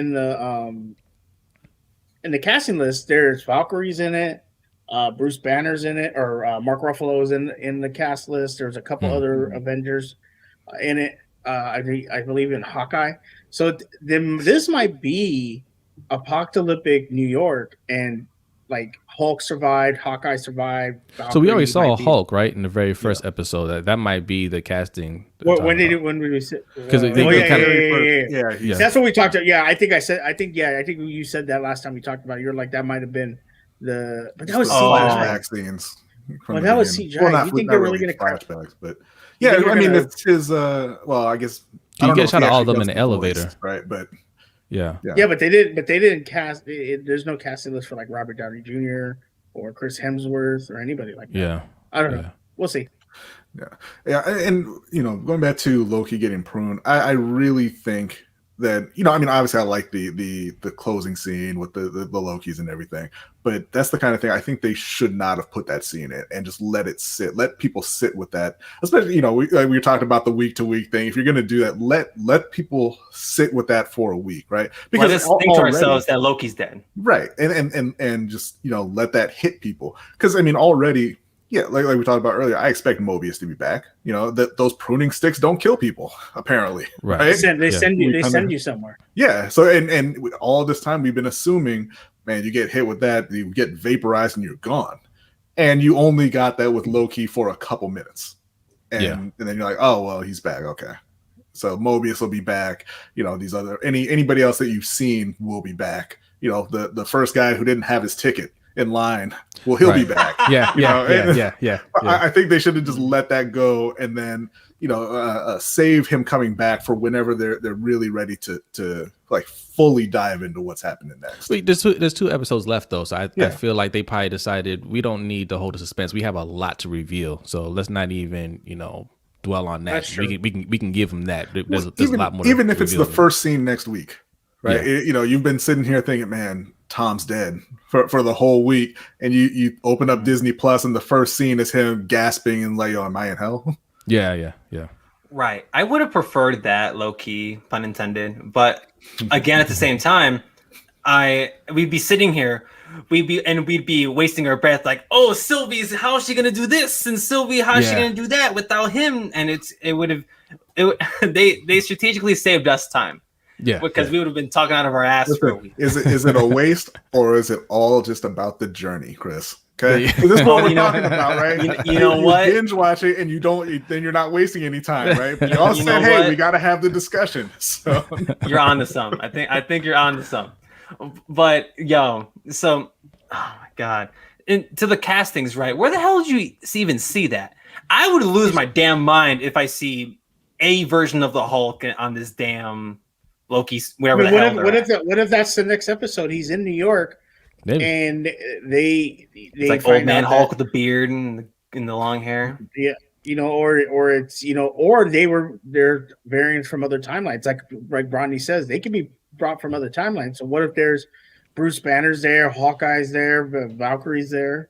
casting list, there's Valkyrie's in it, Bruce Banner's in it, or Mark Ruffalo's in the cast list. There's a couple other Avengers in it. I believe in Hawkeye. So then this might be apocalyptic New York, and like Hulk survived, Hawkeye survived. Valkyrie so we already saw Hulk, right, in the very first episode. That might be the casting. When did we sit? Because yeah. That's what we talked about. Yeah, I think you said that last time we talked about it. You're like, that might have been but that was flashback scenes. Well, that was CGI. Well, you think they're really going to flashbacks? But yeah, I mean, it's his. Well, I guess you get a shot of all of them in the elevator, voice, right? But yeah, but they didn't cast. There's no casting list for like Robert Downey Jr. or Chris Hemsworth or anybody like that. Yeah, I don't know. We'll see. Yeah, and going back to Loki getting pruned, I really think that I mean, obviously I like the closing scene with the Lokis and everything, but that's the kind of thing I think they should not have put that scene in and just let it sit, let people sit with that. Especially we were talking about the week to week thing. If you're going to do that, let people sit with that for a week, right? Because let's think to ourselves that Loki's dead, right? And just let that hit people, because I mean already. Yeah, like we talked about earlier, I expect Mobius to be back. That those pruning sticks don't kill people, apparently. Right? They send you somewhere. Yeah. So and all this time we've been assuming, man, you get hit with that, you get vaporized and you're gone. And you only got that with Loki for a couple minutes. And then you're like, oh well, he's back. Okay. So Mobius will be back. These other anybody else that you've seen will be back. The first guy who didn't have his ticket in line, well, he'll be back. Yeah. I think they should have just let that go, and then save him coming back for whenever they're really ready to like fully dive into what's happening next. Wait, there's 2 episodes left though, so I feel like they probably decided we don't need to hold the suspense. We have a lot to reveal, so let's not even dwell on that. We can give them that. There's a lot more. Even if it's the first scene next week, right? Yeah. You've been sitting here thinking, man, Tom's dead for the whole week, and you open up Disney Plus and the first scene is him gasping and like, "Oh, am I in hell?" Yeah. Right. I would have preferred that, low key, pun intended. But again, at the same time, we'd be sitting here, we'd be wasting our breath, like, oh, Sylvie's, how is she gonna do this? And Sylvie, how is she gonna do that without him? And they strategically saved us time. Yeah, because we would have been talking out of our ass for a week. Is it a waste, or is it all just about the journey, Chris? Okay, this is what we're talking about, right? You know what? Binge watch it, and then you're not wasting any time, right? But you all said, "Hey, we got to have the discussion." So you're on to something. I think you're on to something. But oh my god, to the castings, right? Where the hell did you even see that? I would lose my damn mind if I see a version of the Hulk on this damn Loki, wherever the hell. What if that's the next episode? He's in New York, and it's like old man Hulk with the beard and the long hair. Yeah, or it's or they're variants from other timelines. Like Bronny says, they can be brought from other timelines. So what if there's Bruce Banner's there, Hawkeye's there, Valkyrie's there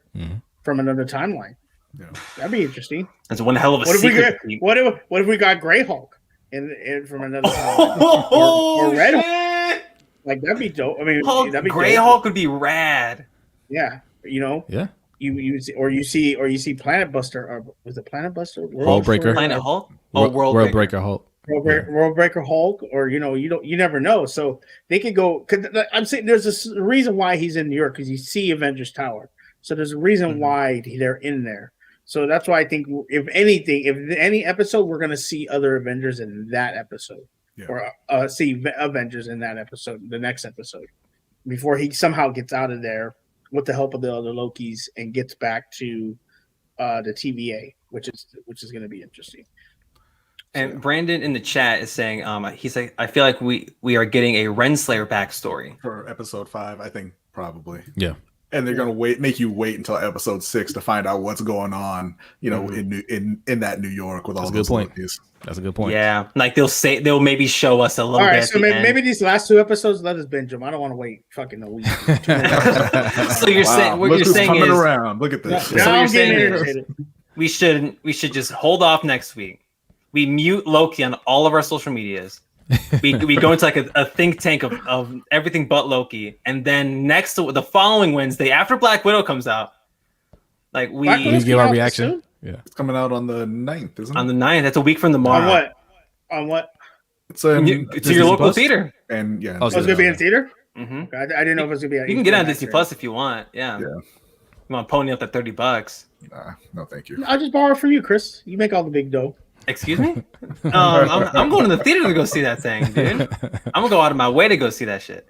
from another timeline? Yeah. That'd be interesting. That's one hell of a secret. What if we got Gray Hulk? And from another or Red Hulk. Like that'd be dope. I mean, that'd be Gray Hulk would be rad. Yeah, Yeah. You see Planet Buster, or was it Planet Buster? World Breaker. Planet Hulk. World Breaker Hulk. World Breaker Hulk, or you never know. So they could go. Cause I'm saying there's a reason why he's in New York, because you see Avengers Tower. So there's a reason why they're in there. So that's why I think if any episode, we're going to see other Avengers in that episode, or see Avengers in that episode, the next episode, before he somehow gets out of there with the help of the other Lokis and gets back to the TVA, which is going to be interesting. And Brandon in the chat is saying, he's like, I feel like we are getting a Renslayer backstory for episode 5. I think probably. Yeah. And they're gonna make you wait until episode 6 to find out what's going on, in that New York with all those Lokis. That's a good point. Yeah, like they'll maybe show us a little bit. All right, so maybe these last 2 episodes, let us binge them. I don't want to wait fucking a week. So you're saying what you're saying coming is around. Look at this. So what you're saying is we should just hold off next week. We mute Loki on all of our social medias. We go into like a think tank of everything but Loki, and then the following Wednesday after Black Widow comes out, like we give our reaction. Yeah, it's coming out on the 9th, isn't it? On the 9th. That's a week from tomorrow. On what? It's to your local theater. And yeah, it's gonna be in theater. Mm-hmm. I didn't know if it was gonna be. You can get on Disney Plus if you want. Yeah. You want to pony up that $30? No, thank you. I'll just borrow it from you, Chris. You make all the big dough. Excuse me? I'm going to the theater to go see that thing, dude. I'm gonna go out of my way to go see that shit.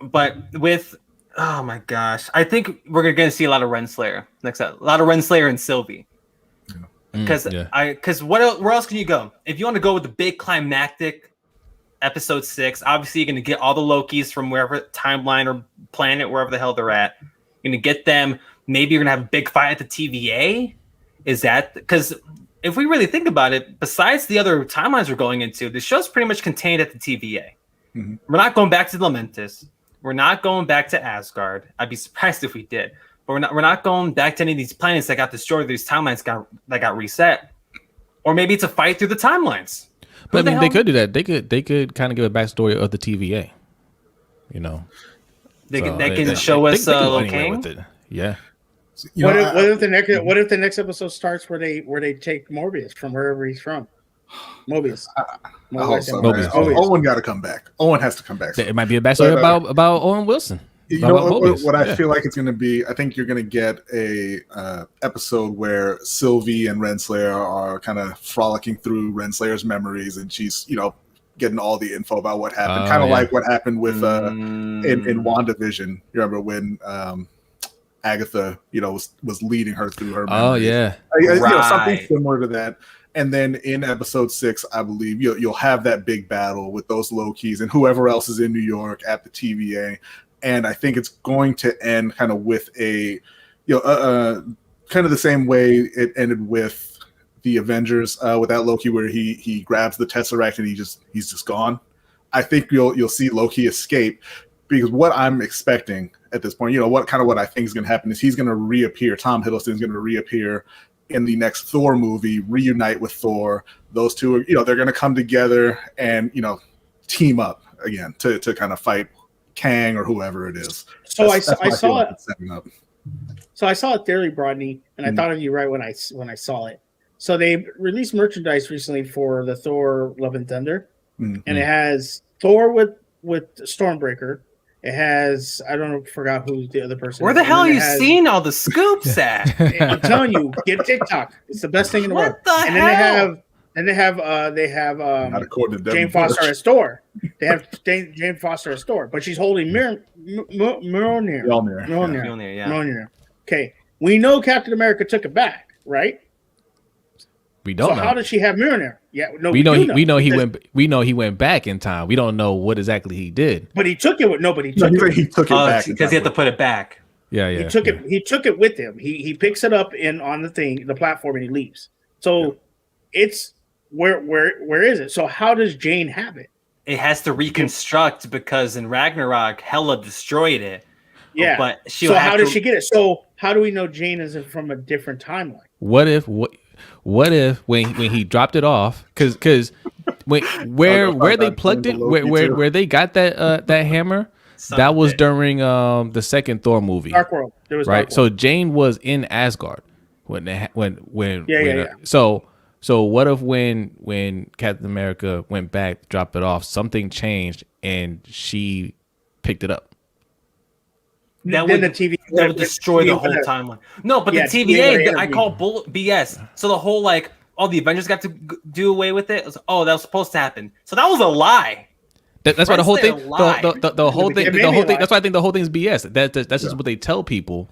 But oh my gosh, I think we're gonna see a lot of Renslayer next up. A lot of Renslayer and Sylvie. Because where else can you go? If you want to go with the big climactic episode 6, obviously you're gonna get all the Lokis from wherever timeline or planet, wherever the hell they're at. You're gonna get them. Maybe you're gonna have a big fight at the TVA. Is that because? If we really think about it, besides the other timelines we're going into, the show's pretty much contained at the TVA. Mm-hmm. We're not going back to Lamentus. We're not going back to Asgard. I'd be surprised if we did. But we're not going back to any of these planets that got destroyed. These timelines that got reset. Or maybe it's a fight through the timelines. But I mean, they could do that. They could kind of give a backstory of the TVA. They can show us Loki with it. Yeah. What if the next episode starts where they take Morbius from wherever he's from? Mobius. Owen got to come back. Owen has to come back. It might be a backstory about Owen Wilson. What I feel like it's going to be, I think you're going to get a episode where Sylvie and Renslayer are kind of frolicking through Renslayer's memories, and she's getting all the info about what happened, kind of like what happened with in WandaVision. You remember when Agatha, was leading her through her memories. Something similar to that. And then in episode 6, I believe you'll have that big battle with those Lokis and whoever else is in New York at the TVA. And I think it's going to end kind of with a, kind of the same way it ended with the Avengers with that Loki, where he grabs the Tesseract and he's just gone. I think you'll see Loki escape, because what I'm expecting at this point, what I think is going to happen is he's going to reappear. Tom Hiddleston's going to reappear in the next Thor movie reunite with Thor. Those two are, they're going to come together and, team up again to kind of fight Kang or whoever it is. So I saw it. So I saw a theory, Brodney, and I thought of you right when I saw it. So they released merchandise recently for the Thor Love and Thunder, and it has Thor with Stormbreaker. It has, I don't know, forgot who the other person. Where the hell are you seeing all the scoops at? I'm telling you, get TikTok. It's the best thing in the world. What the hell? They have Jane Foster at store. They have Jane Foster at store, but she's holding Mjolnir. Mjolnir. Okay, we know Captain America took it back, right? We don't know. How did she have Mjolnir? Yeah, no, we know he went back in time. We don't know what exactly he did. But he took it with nobody. He took it back because he had to put it back. Yeah. He took it with him. He picks it up on the platform, and he leaves. So it's where is it? So how does Jane have it? It has to reconstruct because in Ragnarok, Hela destroyed it. Yeah, but how did she get it? So how do we know Jane is from a different timeline? What if when he dropped it off? Because where they plugged it, where they got that hammer, that was during the second Thor movie. Dark World. There was right. Dark So World. Jane was in Asgard when. So what if when Captain America went back, dropped it off, something changed and she picked it up? That would destroy the whole timeline. No, but the TVA I call BS. So the whole the Avengers got to do away with it. That was supposed to happen. So that was a lie. That's why the whole thing. The whole thing. That's why I think the whole thing is BS. That's just what they tell people.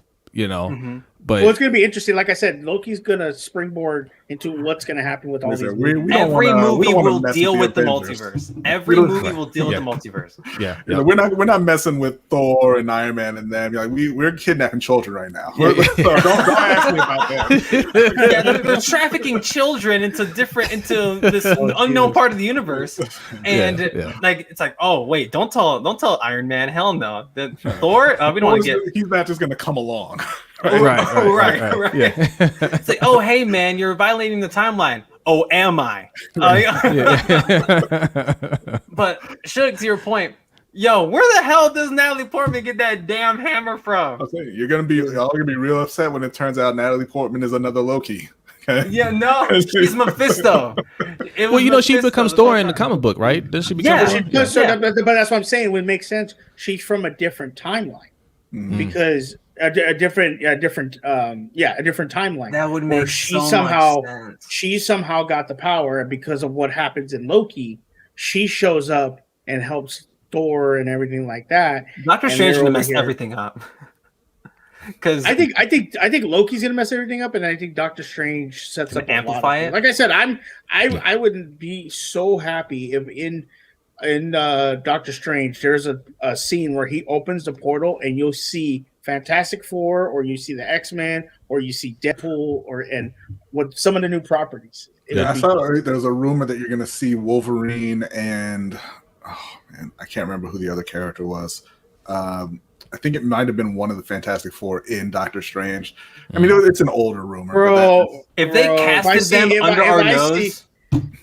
But it's going to be interesting. Like I said, Loki's going to springboard into what's going to happen with all these. Every movie will deal with the multiverse. Every movie will deal with the multiverse. Yeah. We're not messing with Thor and Iron Man and them. We're kidnapping children right now. So don't ask me about that. They're trafficking children into this unknown part of the universe, and it's like, oh wait, don't tell Iron Man. Hell no. Thor, we don't want to get. He's not just going to come along. Right. Yeah. It's like, oh, hey, man, you're violating the timeline. Oh, am I? But Suge, to your point, where the hell does Natalie Portman get that damn hammer from? You're gonna be real upset when it turns out Natalie Portman is another Loki. Okay? Yeah, no, she's Mephisto. She becomes Thor in the comic book, right? Does she become? But that's what I'm saying. It would make sense. She's from a different timeline because. A different timeline. That would make much sense. She somehow got the power, and because of what happens in Loki, she shows up and helps Thor and everything like that. Doctor Strange gonna mess everything up. Because I think Loki's gonna mess everything up, and I think Doctor Strange sets up amplify it. Like I said, I wouldn't be so happy if in Doctor Strange there's a scene where he opens the portal and you'll see Fantastic Four, or you see the X-Men, or you see Deadpool, and what some of the new properties. I saw there's a rumor that you're going to see Wolverine and I can't remember who the other character was. I think it might have been one of the Fantastic Four in Doctor Strange. I mean, it's an older rumor. Bro, if they casted them under our nose,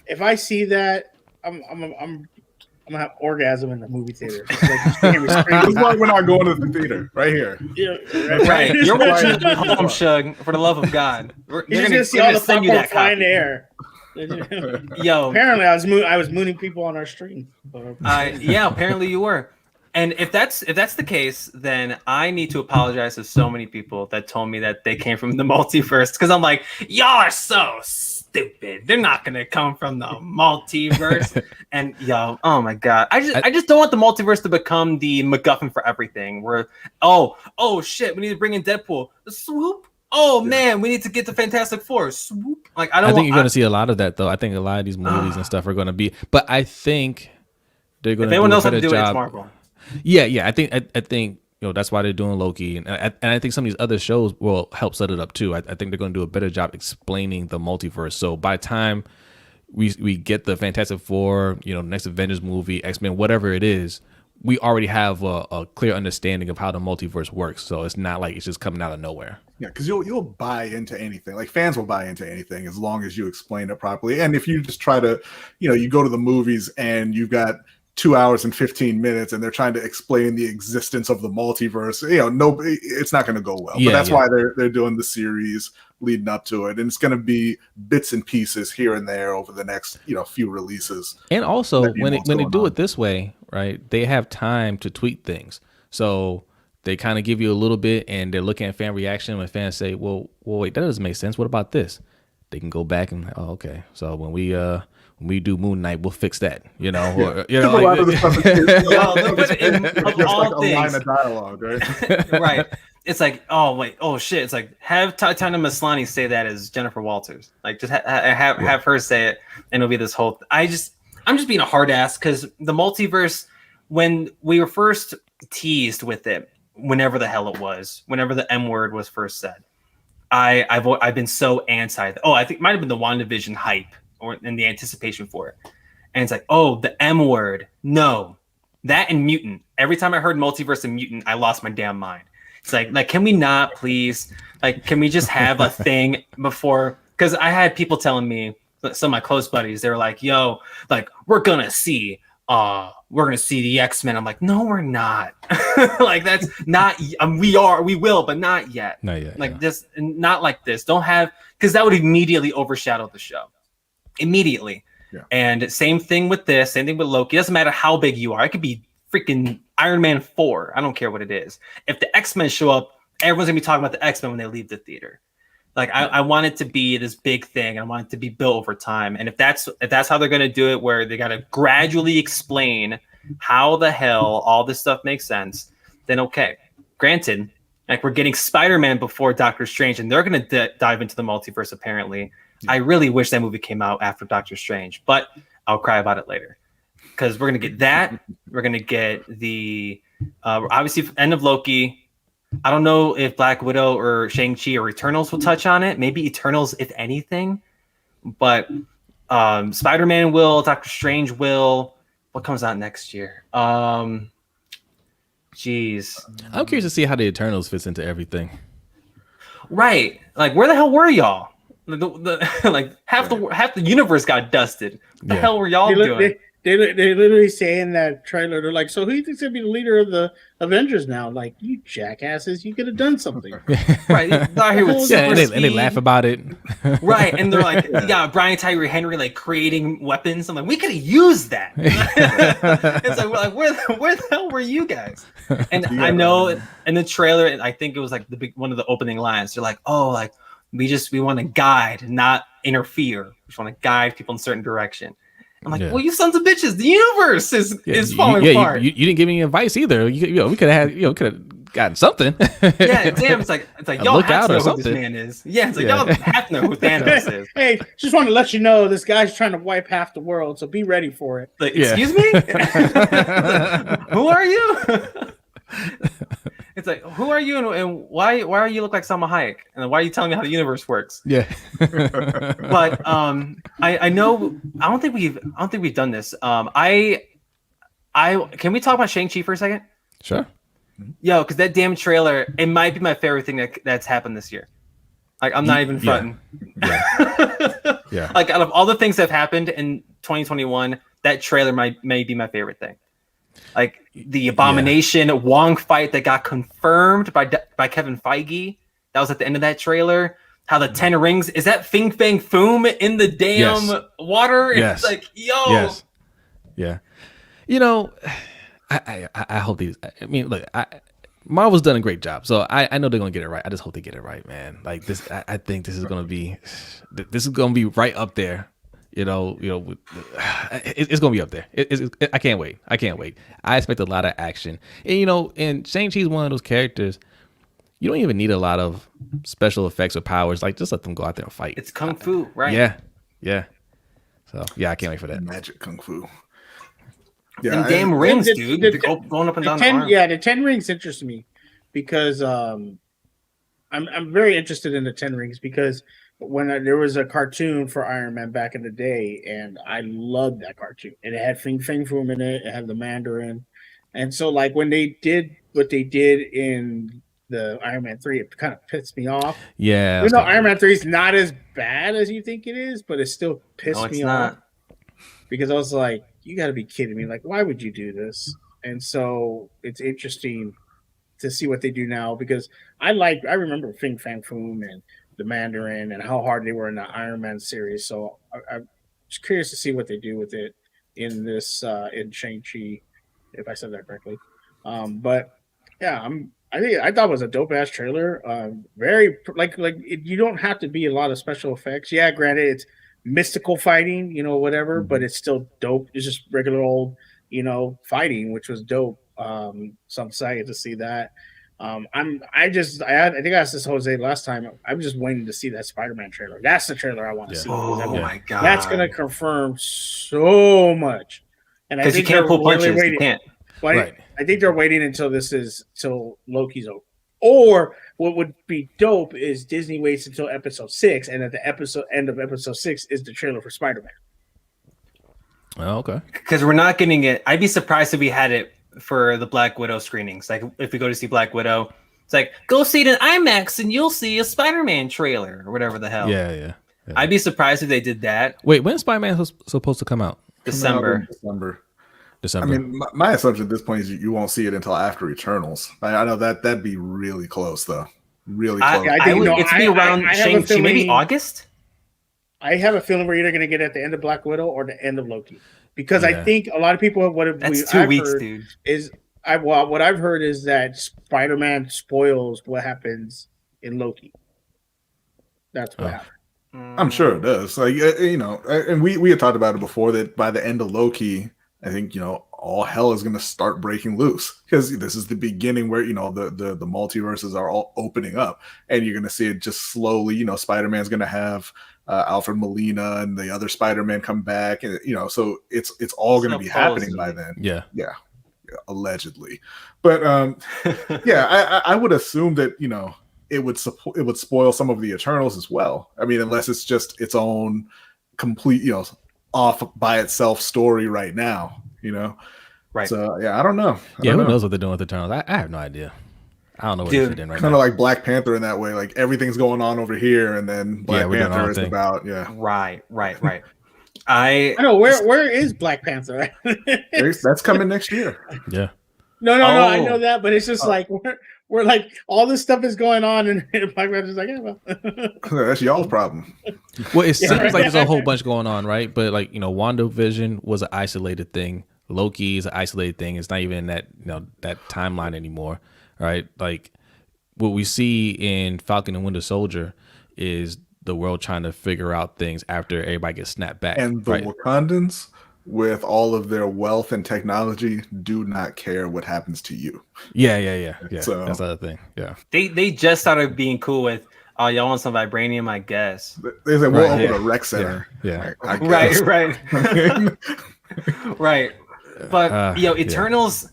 if I see that, I'm gonna have orgasm in the movie theater. That's why we're not going to the theater. Right here. Yeah, right. You're watching it at home, Suge. For the love of God, you're gonna see all the popcorn fly in the air. Yo, apparently I was mooning people on our stream. Apparently you were. And if that's the case, then I need to apologize to so many people that told me that they came from the multiverse, because I'm like, y'all are so stupid. They're not gonna come from the multiverse. And oh my god, I just don't want the multiverse to become the MacGuffin for everything. Where oh shit, we need to bring in Deadpool. Swoop. Oh man, we need to get the Fantastic Four. Swoop. Like I think you're gonna see a lot of that though. I think a lot of these movies and stuff are gonna be. But I think they're gonna. If anyone knows how to do it, it's Marvel. Yeah. I think that's why they're doing Loki, and I think some of these other shows will help set it up too. I think they're going to do a better job explaining the multiverse. So by the time we get the Fantastic Four, next Avengers movie, X-Men, whatever it is, we already have a clear understanding of how the multiverse works. So it's not like it's just coming out of nowhere. Yeah, because you'll buy into anything. Like fans will buy into anything as long as you explain it properly. And if you just try to, you go to the movies and you've got 2 hours and 15 minutes and they're trying to explain the existence of the multiverse, it's not going to go well. Yeah, but that's why they're doing the series leading up to it, and it's going to be bits and pieces here and there over the next few releases. And also when they do it this way, right, they have time to tweak things. So they kind of give you a little bit and they're looking at fan reaction. When fans say, well wait, that doesn't make sense, what about this? They can go back and okay, so when we do Moon Knight, we'll fix that, or, a lot of the stuff is all like a line of dialogue, right? Right. It's like, oh shit. It's like have Tatiana Maslany say that as Jennifer Walters. Like just have her say it, and it'll be this whole. I'm just being a hard ass because the multiverse, when we were first teased with it, whenever the hell it was, whenever the M word was first said, I've been so anti. I think it might have been the WandaVision hype or in the anticipation for it, and it's like, the M word, no, that and mutant. Every time I heard multiverse and mutant, I lost my damn mind. It's like, can we not please? Like, can we just have a thing before? Because I had people telling me, some of my close buddies, they were like, "Yo, like we're gonna see the X-Men." I'm like, "No, we're not." Like that's not. We will, but not yet. Not yet. Like this, not like this. Don't have because that would immediately overshadow the show. Immediately. Yeah. And same thing with this. Same thing with Loki. It doesn't matter how big you are. It could be freaking Iron Man 4. I don't care what it is. If the X-Men show up, everyone's gonna be talking about the X-Men when they leave the theater. Like I want it to be this big thing. I want it to be built over time. And if that's how they're gonna do it, where they gotta gradually explain how the hell all this stuff makes sense, then okay. Granted, like we're getting Spider-Man before Doctor Strange, and they're gonna dive into the multiverse apparently. Yeah. I really wish that movie came out after Doctor Strange, but I'll cry about it later. Because we're gonna get that. We're gonna get the obviously end of Loki. I don't know if Black Widow or Shang-Chi or Eternals will touch on it. Maybe Eternals, if anything. But Spider-Man will. Doctor Strange will. What comes out next year? Jeez. I'm curious to see how the Eternals fits into everything. Right. Like, where the hell were y'all? Like half the universe got dusted. What the hell were y'all doing? They literally say in that trailer, they're like, "So who do you think's gonna be the leader of the Avengers now?" Like, you jackasses, you could have done something. Right? And they laugh about it. Right, and they're like, "You got Brian Tyree Henry like creating weapons." I'm like, "We could have used that." It's like, where the hell were you guys? And I know in the trailer, I think it was like one of the opening lines. They're like, "Oh, like we want to guide, not interfere. We just want to guide people in a certain direction." I'm like, well, you sons of bitches, the universe is falling apart. You didn't give me advice either. We could have gotten something. Yeah, damn. It's like y'all have to know who this man is. Yeah, it's like y'all have to know who Thanos is. Hey, just want to let you know this guy's trying to wipe half the world, so be ready for it. Like, excuse me? Who are you? It's like, who are you and why are you look like Salma Hayek? And why are you telling me how the universe works? Yeah. But I know I don't think we've done this. I can we talk about Shang-Chi for a second? Sure. Yo, because that damn trailer, it might be my favorite thing that's happened this year. Like, I'm not even fronting. Yeah. Like, out of all the things that have happened in 2021, that trailer may be my favorite thing. Like the Abomination Wong fight that got confirmed by Kevin Feige. That was at the end of that trailer. How the 10 rings, is that Fing Fang Foom in the damn water? Yes. It's like, yo. Yes. Yeah. I hope these. I mean, look, Marvel's done a great job, so I know they're gonna get it right. I just hope they get it right, man. Like this, I think this is gonna be right up there. It's gonna be up there. I can't wait. I expect a lot of action, and Shang-Chi's one of those characters. You don't even need a lot of special effects or powers. Like, just let them go out there and fight. It's kung fu, right? Yeah. So I can't wait for that. Magic kung fu. Yeah, and damn rings, dude. Going up and down the arm. Yeah, the 10 rings interest me because I'm very interested in the 10 rings because when there was a cartoon for Iron Man back in the day, and I loved that cartoon. And it had Fing Fang Foom in it. It had the Mandarin, And so like when they did what they did in the Iron Man 3, it kind of pissed me off. Yeah. Even though Iron Man 3 is not as bad as you think it is, but it still pissed me off because I was like, you got to be kidding me. Like, why would you do this? And so it's interesting to see what they do now because I remember Fing Fang Foom and the Mandarin and how hard they were in the Iron Man series. So I'm just curious to see what they do with it in this in Shang-Chi, if I said that correctly. But yeah, I thought it was a dope ass trailer. Very you don't have to be a lot of special effects. Yeah, granted it's mystical fighting, whatever, but it's still dope. It's just regular old, fighting, which was dope. So I'm excited to see that. I think I asked this Jose last time. I'm just waiting to see that Spider-Man trailer. That's the trailer I want to see. My god, that's gonna confirm so much. And because you can't pull punches, you can't. Right. I think they're waiting until Loki's over. Or what would be dope is Disney waits until episode 6, and at the end of episode 6 is the trailer for Spider-Man. Oh, okay. Because we're not getting it. I'd be surprised if we had it for the Black Widow screenings. Like if we go to see Black Widow, it's like go see it in IMAX and you'll see a Spider-Man trailer or whatever the hell. Yeah. I'd be surprised if they did that. Wait, when Spider-Man was supposed to come out? December. I mean, my assumption at this point is you won't see it until after Eternals. I know that'd be really close, though. Really close. It's be around Shang-Chi, maybe August. I have a feeling we're either going to get it at the end of Black Widow or the end of Loki, because I think a lot of people that's 2 weeks, dude. What I've heard is that Spider-Man spoils what happens in Loki. That's what happened. I'm sure it does. Like and we had talked about it before that by the end of Loki, I think all hell is going to start breaking loose because this is the beginning where the multiverses are all opening up, and you're going to see it just slowly. Spider-Man's going to have Alfred Molina and the other Spider-Man come back, and so it's all going to be happening by then. Yeah, allegedly, but I would assume that it would spoil some of the Eternals as well. I mean, unless it's just its own complete off by itself story right now, right? So I don't know. Who knows what they're doing with Eternals? I have no idea. I don't know what they're doing right now. Kind of like Black Panther in that way, like everything's going on over here, and then Black Panther is about right. I know where is Black Panther? That's coming next year. Yeah. No, I know that, but it's just like we're like all this stuff is going on, and Black Panther's like, that's y'all's problem. Well, it seems like there's a whole bunch going on, right? But like WandaVision was an isolated thing. Loki is an isolated thing. It's not even in that that timeline anymore, right? Like what we see in Falcon and Winter Soldier is the world trying to figure out things after everybody gets snapped back. And the Wakandans, with all of their wealth and technology, do not care what happens to you. Yeah. So, that's the other thing. Yeah. They just started being cool with, oh, y'all want some vibranium, I guess. They said, we'll open a rec center. Yeah. Like, right. Right. But Eternals,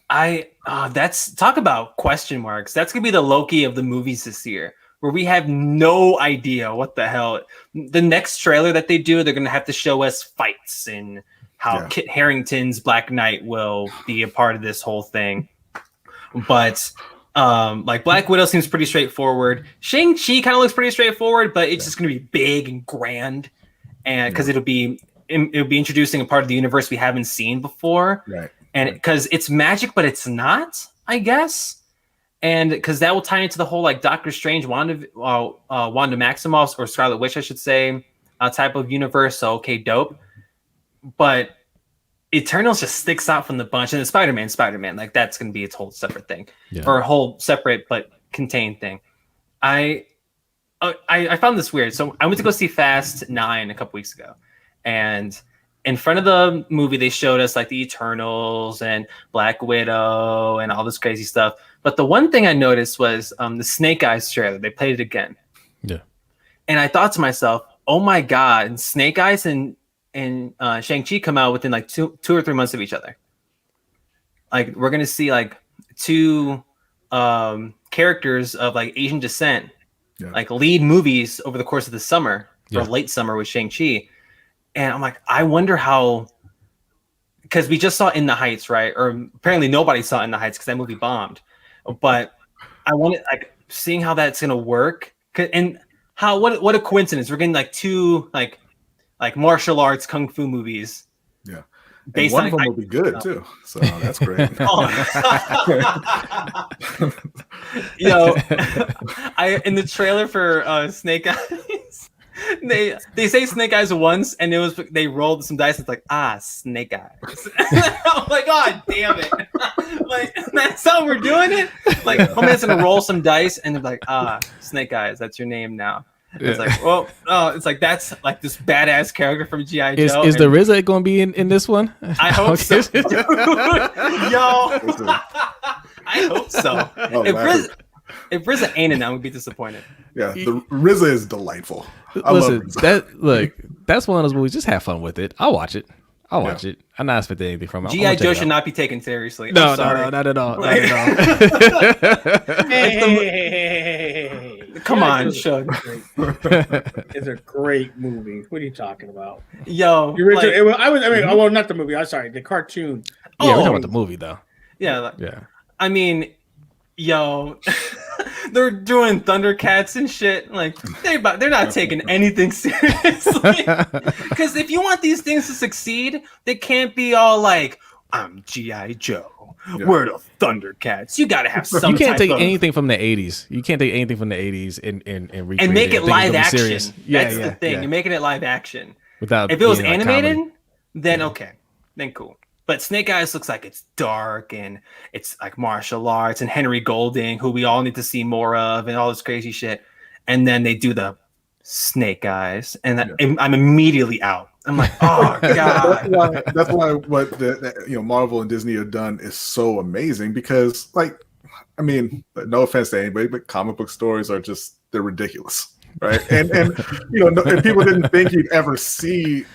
that's talk about question marks. That's gonna be the Loki of the movies this year, where we have no idea what the hell. The next trailer that they do, they're gonna have to show us fights and how Kit Harington's Black Knight will be a part of this whole thing. But like Black Widow seems pretty straightforward. Shang-Chi kind of looks pretty straightforward, but it's just gonna be big and grand, and because it'll be introducing a part of the universe we haven't seen before, right? And because it's magic, but it's not, I guess, and because that will tie into the whole like Doctor Strange, Wanda Maximoff, or Scarlet Witch, I should say, type of universe. So okay, dope. But Eternals just sticks out from the bunch, and the Spider-Man, like that's gonna be its whole separate thing, or a whole separate but contained thing. I found this weird. So I went to go see Fast 9 a couple weeks ago. And in front of the movie, they showed us like the Eternals and Black Widow and all this crazy stuff. But the one thing I noticed was the Snake Eyes trailer. They played it again. Yeah. And I thought to myself, oh my God, Snake Eyes and Shang-Chi come out within like two or 3 months of each other. Like we're going to see like two characters of like Asian descent, like lead movies over the course of the summer or late summer with Shang-Chi. And I'm like, I wonder how because we just saw In the Heights, right? Or apparently nobody saw In the Heights because that movie bombed. But I wanted like seeing how that's gonna work, and how what a coincidence. We're getting like two like martial arts kung fu movies. Yeah. Based one on of them will be good too, so that's great. Yo, I in the trailer for Snake Eyes, they say Snake Eyes once, and it was they rolled some dice. It's like Snake Eyes. I'm like, God damn it! Like that's how we're doing it. Like, homie's gonna roll some dice, and they're like, Snake Eyes. That's your name now. Yeah. It's like, well, it's like that's like this badass character from G.I. Joe. Is the RZA going to be in this one? I hope so. Yo, I hope so. If RZA ain't in that, we'd be disappointed. Yeah, the RZA is delightful. Listen, that's one of those movies. Just have fun with it. I'll watch it. I'm not expecting anything from it. G.I. Joe should not be taken seriously. No, not at all. Not at all. Hey, come on, Suge. It's a great movie. What are you talking about? Yo, well, not the movie. I'm sorry, the cartoon. Yeah, we're talking about the movie though. Yeah, yeah. I mean, yo, they're doing Thundercats and shit. Like they're not taking anything seriously. Because if you want these things to succeed, they can't be all like, I'm G.I. Joe. Yeah. We're the Thundercats. You gotta have some. You can't take anything from the 80s. You can't take anything from the 80s and recreate make it live action. Serious. That's the thing. Yeah. You're making it live action. Without if it was animated, comedy. then okay, then cool. But Snake Eyes looks like it's dark and it's like martial arts and Henry Golding, who we all need to see more of, and all this crazy shit. And then they do the Snake Eyes, and I'm immediately out. I'm like, oh god. That's why what the Marvel and Disney have done is so amazing, because like, I mean, no offense to anybody, but comic book stories are they're ridiculous, right? And and people didn't think you'd ever see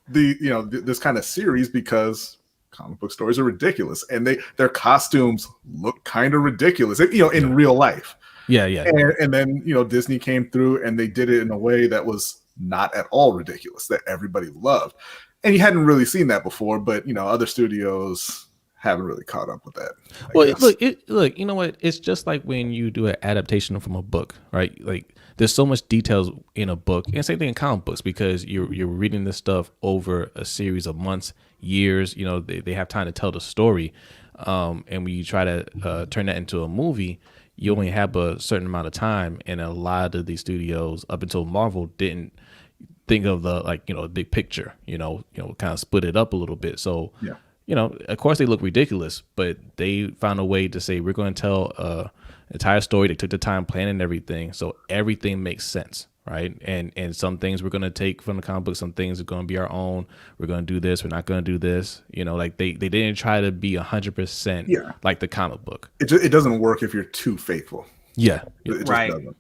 this kind of series because comic book stories are ridiculous, and their costumes look kind of ridiculous, in real life. Yeah. And then Disney came through and they did it in a way that was not at all ridiculous, that everybody loved, and you hadn't really seen that before. But other studios haven't really caught up with that. Look, you know what? It's just like when you do an adaptation from a book, right? Like there's so much details in a book, and same thing in comic books, because you're reading this stuff over a series of months, years. They have time to tell the story, and when you try to turn that into a movie, you only have a certain amount of time. And a lot of these studios, up until Marvel, didn't think of the big picture. Kind of split it up a little bit. So of course they look ridiculous, but they found a way to say, we're going to tell an entire story. They took the time planning everything, so everything makes sense, right? And some things we're going to take from the comic book, some things are going to be our own. We're going to do this, we're not going to do this. Like they didn't try to be 100% like the comic book. It doesn't work if you're too faithful. Yeah, it just doesn't.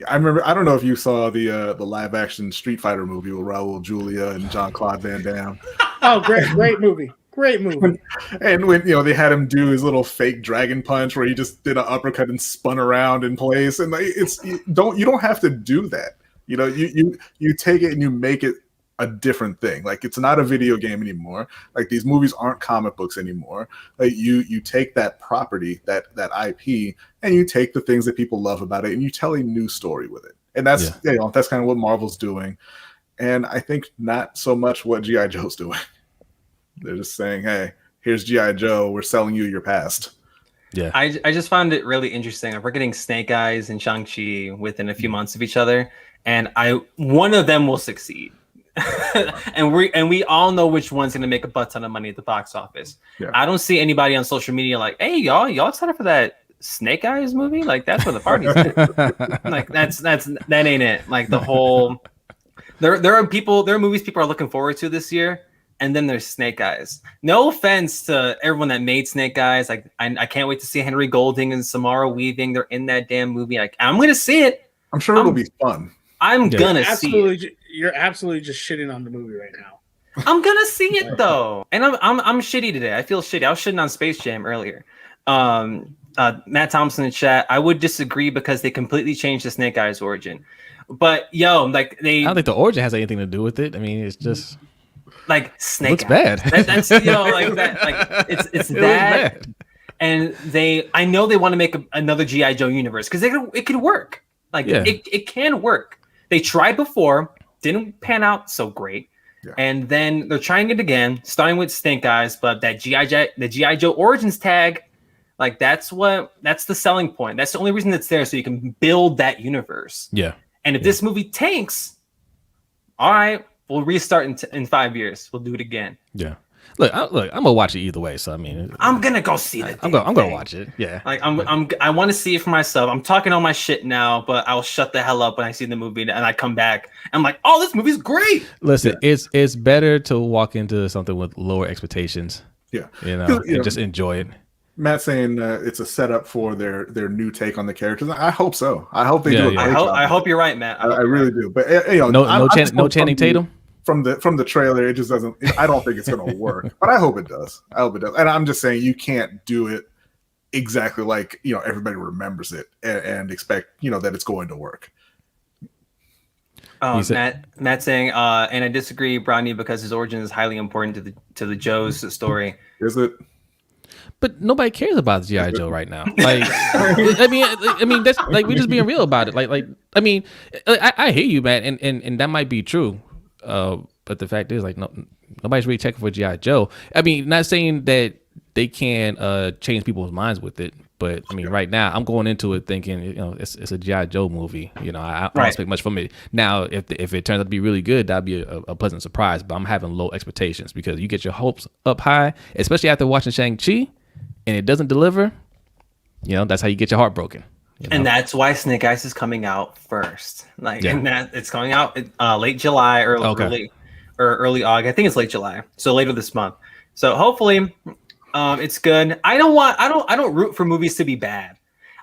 I remember, I don't know if you saw the live action Street Fighter movie with Raul Julia and Jean-Claude Van Damme. Oh, great movie. Great movie. And when they had him do his little fake dragon punch where he just did an uppercut and spun around in place, and you don't have to do that. You take it and you make it a different thing. Like, it's not a video game anymore. Like, these movies aren't comic books anymore. Like, you take that property, that IP, and you take the things that people love about it, and you tell a new story with it. And that's that's kind of what Marvel's doing. And I think not so much what G.I. Joe's doing. They're just saying, hey, here's G.I. Joe. We're selling you your past. Yeah. I just found it really interesting. We're getting Snake Eyes and Shang-Chi within a few months of each other, and one of them will succeed. and we all know which one's going to make a butt ton of money at the box office. Yeah. I don't see anybody on social media like, hey, y'all excited for that Snake Eyes movie? Like, that's where the party's at. Like, that ain't it. Like, the whole there are movies people are looking forward to this year. And then there's Snake Eyes. No offense to everyone that made Snake Eyes. Like, I can't wait to see Henry Golding and Samara Weaving. They're in that damn movie. Like, I'm going to see it. I'm sure it'll be fun. I'm going to see it. You're absolutely just shitting on the movie right now. I'm going to see it, though. And I'm shitty today. I feel shitty. I was shitting on Space Jam earlier. Matt Thompson in chat, I would disagree because they completely changed the Snake Eyes origin. But, I don't think the origin has anything to do with it. I mean, it's just... like Snake Looks Eyes. bad. That's like that. Like it's that. And I know they want to make another G.I. Joe universe because it could work. Like it can work. They tried before, didn't pan out so great. Yeah. And then they're trying it again, starting with Snake Eyes, but that the G.I. Joe Origins tag, like that's the selling point. That's the only reason it's there, so you can build that universe. Yeah. And if this movie tanks, all right, we'll restart in 5 years. We'll do it again. Yeah. Look, I'm gonna watch it either way. So I mean, I'm gonna go see it. I'm gonna watch it. Yeah. Like I want to see it for myself. I'm talking all my shit now, but I'll shut the hell up when I see the movie and I come back. I'm like, oh, this movie's great. Listen, it's better to walk into something with lower expectations. Yeah. And just enjoy it. Matt saying it's a setup for their new take on the characters. I hope so. I hope they do. I hope you're right, Matt. I really do. But no Channing Tatum. From the trailer, it just doesn't. I don't think it's going to work, but I hope it does. And I'm just saying you can't do it exactly like everybody remembers it and expect that it's going to work. Matt saying, and I disagree, Brownie, because his origin is highly important to the Joe's story. Is it? But nobody cares about G.I. Joe right now. Like, I mean, that's like we're just being real about it. Like, I mean, I hear you, Matt, and that might be true. But the fact is, like, nobody's really checking for G.I. Joe. I mean, not saying that they can change people's minds with it, but I mean, right now, I'm going into it thinking, it's a G.I. Joe movie. I don't expect much from it. Now, if it turns out to be really good, that'd be a pleasant surprise. But I'm having low expectations because you get your hopes up high, especially after watching Shang-Chi, and it doesn't deliver. That's how you get your heart broken. And that's why Snake Eyes is coming out first. And that it's coming out late July or early August. I think it's late July, so later this month. So hopefully, it's good. I don't root for movies to be bad.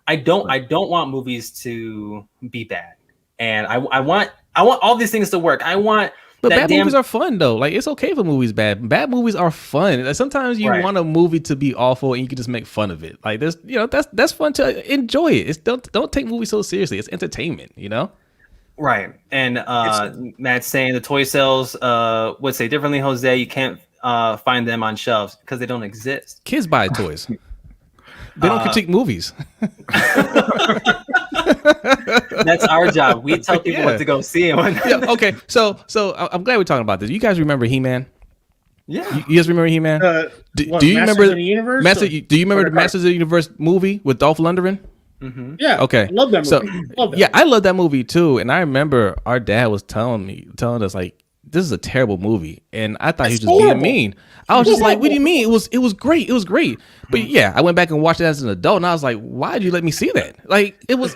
I don't want movies to be bad, and I want all these things to work. But bad movies are fun though. Like, it's okay for movies bad. Bad movies are fun. Like, sometimes you want a movie to be awful and you can just make fun of it. Like, there's that's fun to enjoy it. Don't take movies so seriously. It's entertainment, Right. And Matt's saying the toy sales would say differently, Jose. You can't find them on shelves because they don't exist. Kids buy toys. They don't critique movies. That's our job. We tell people what to go see. Okay, so I'm glad we're talking about this. You guys remember He-Man? Yeah. You guys remember He-Man? Do you remember the Universe? Do you remember the Masters of the Universe movie with Dolph Lundgren? Mm-hmm. Yeah. Okay. I love that movie. Yeah, I love that movie too. And I remember our dad was telling us like, this is a terrible movie, and I thought he was just being mean. I was just like, what do you mean? It was great. It was great. But yeah, I went back and watched it as an adult, and I was like, why did you let me see that? Like, it was,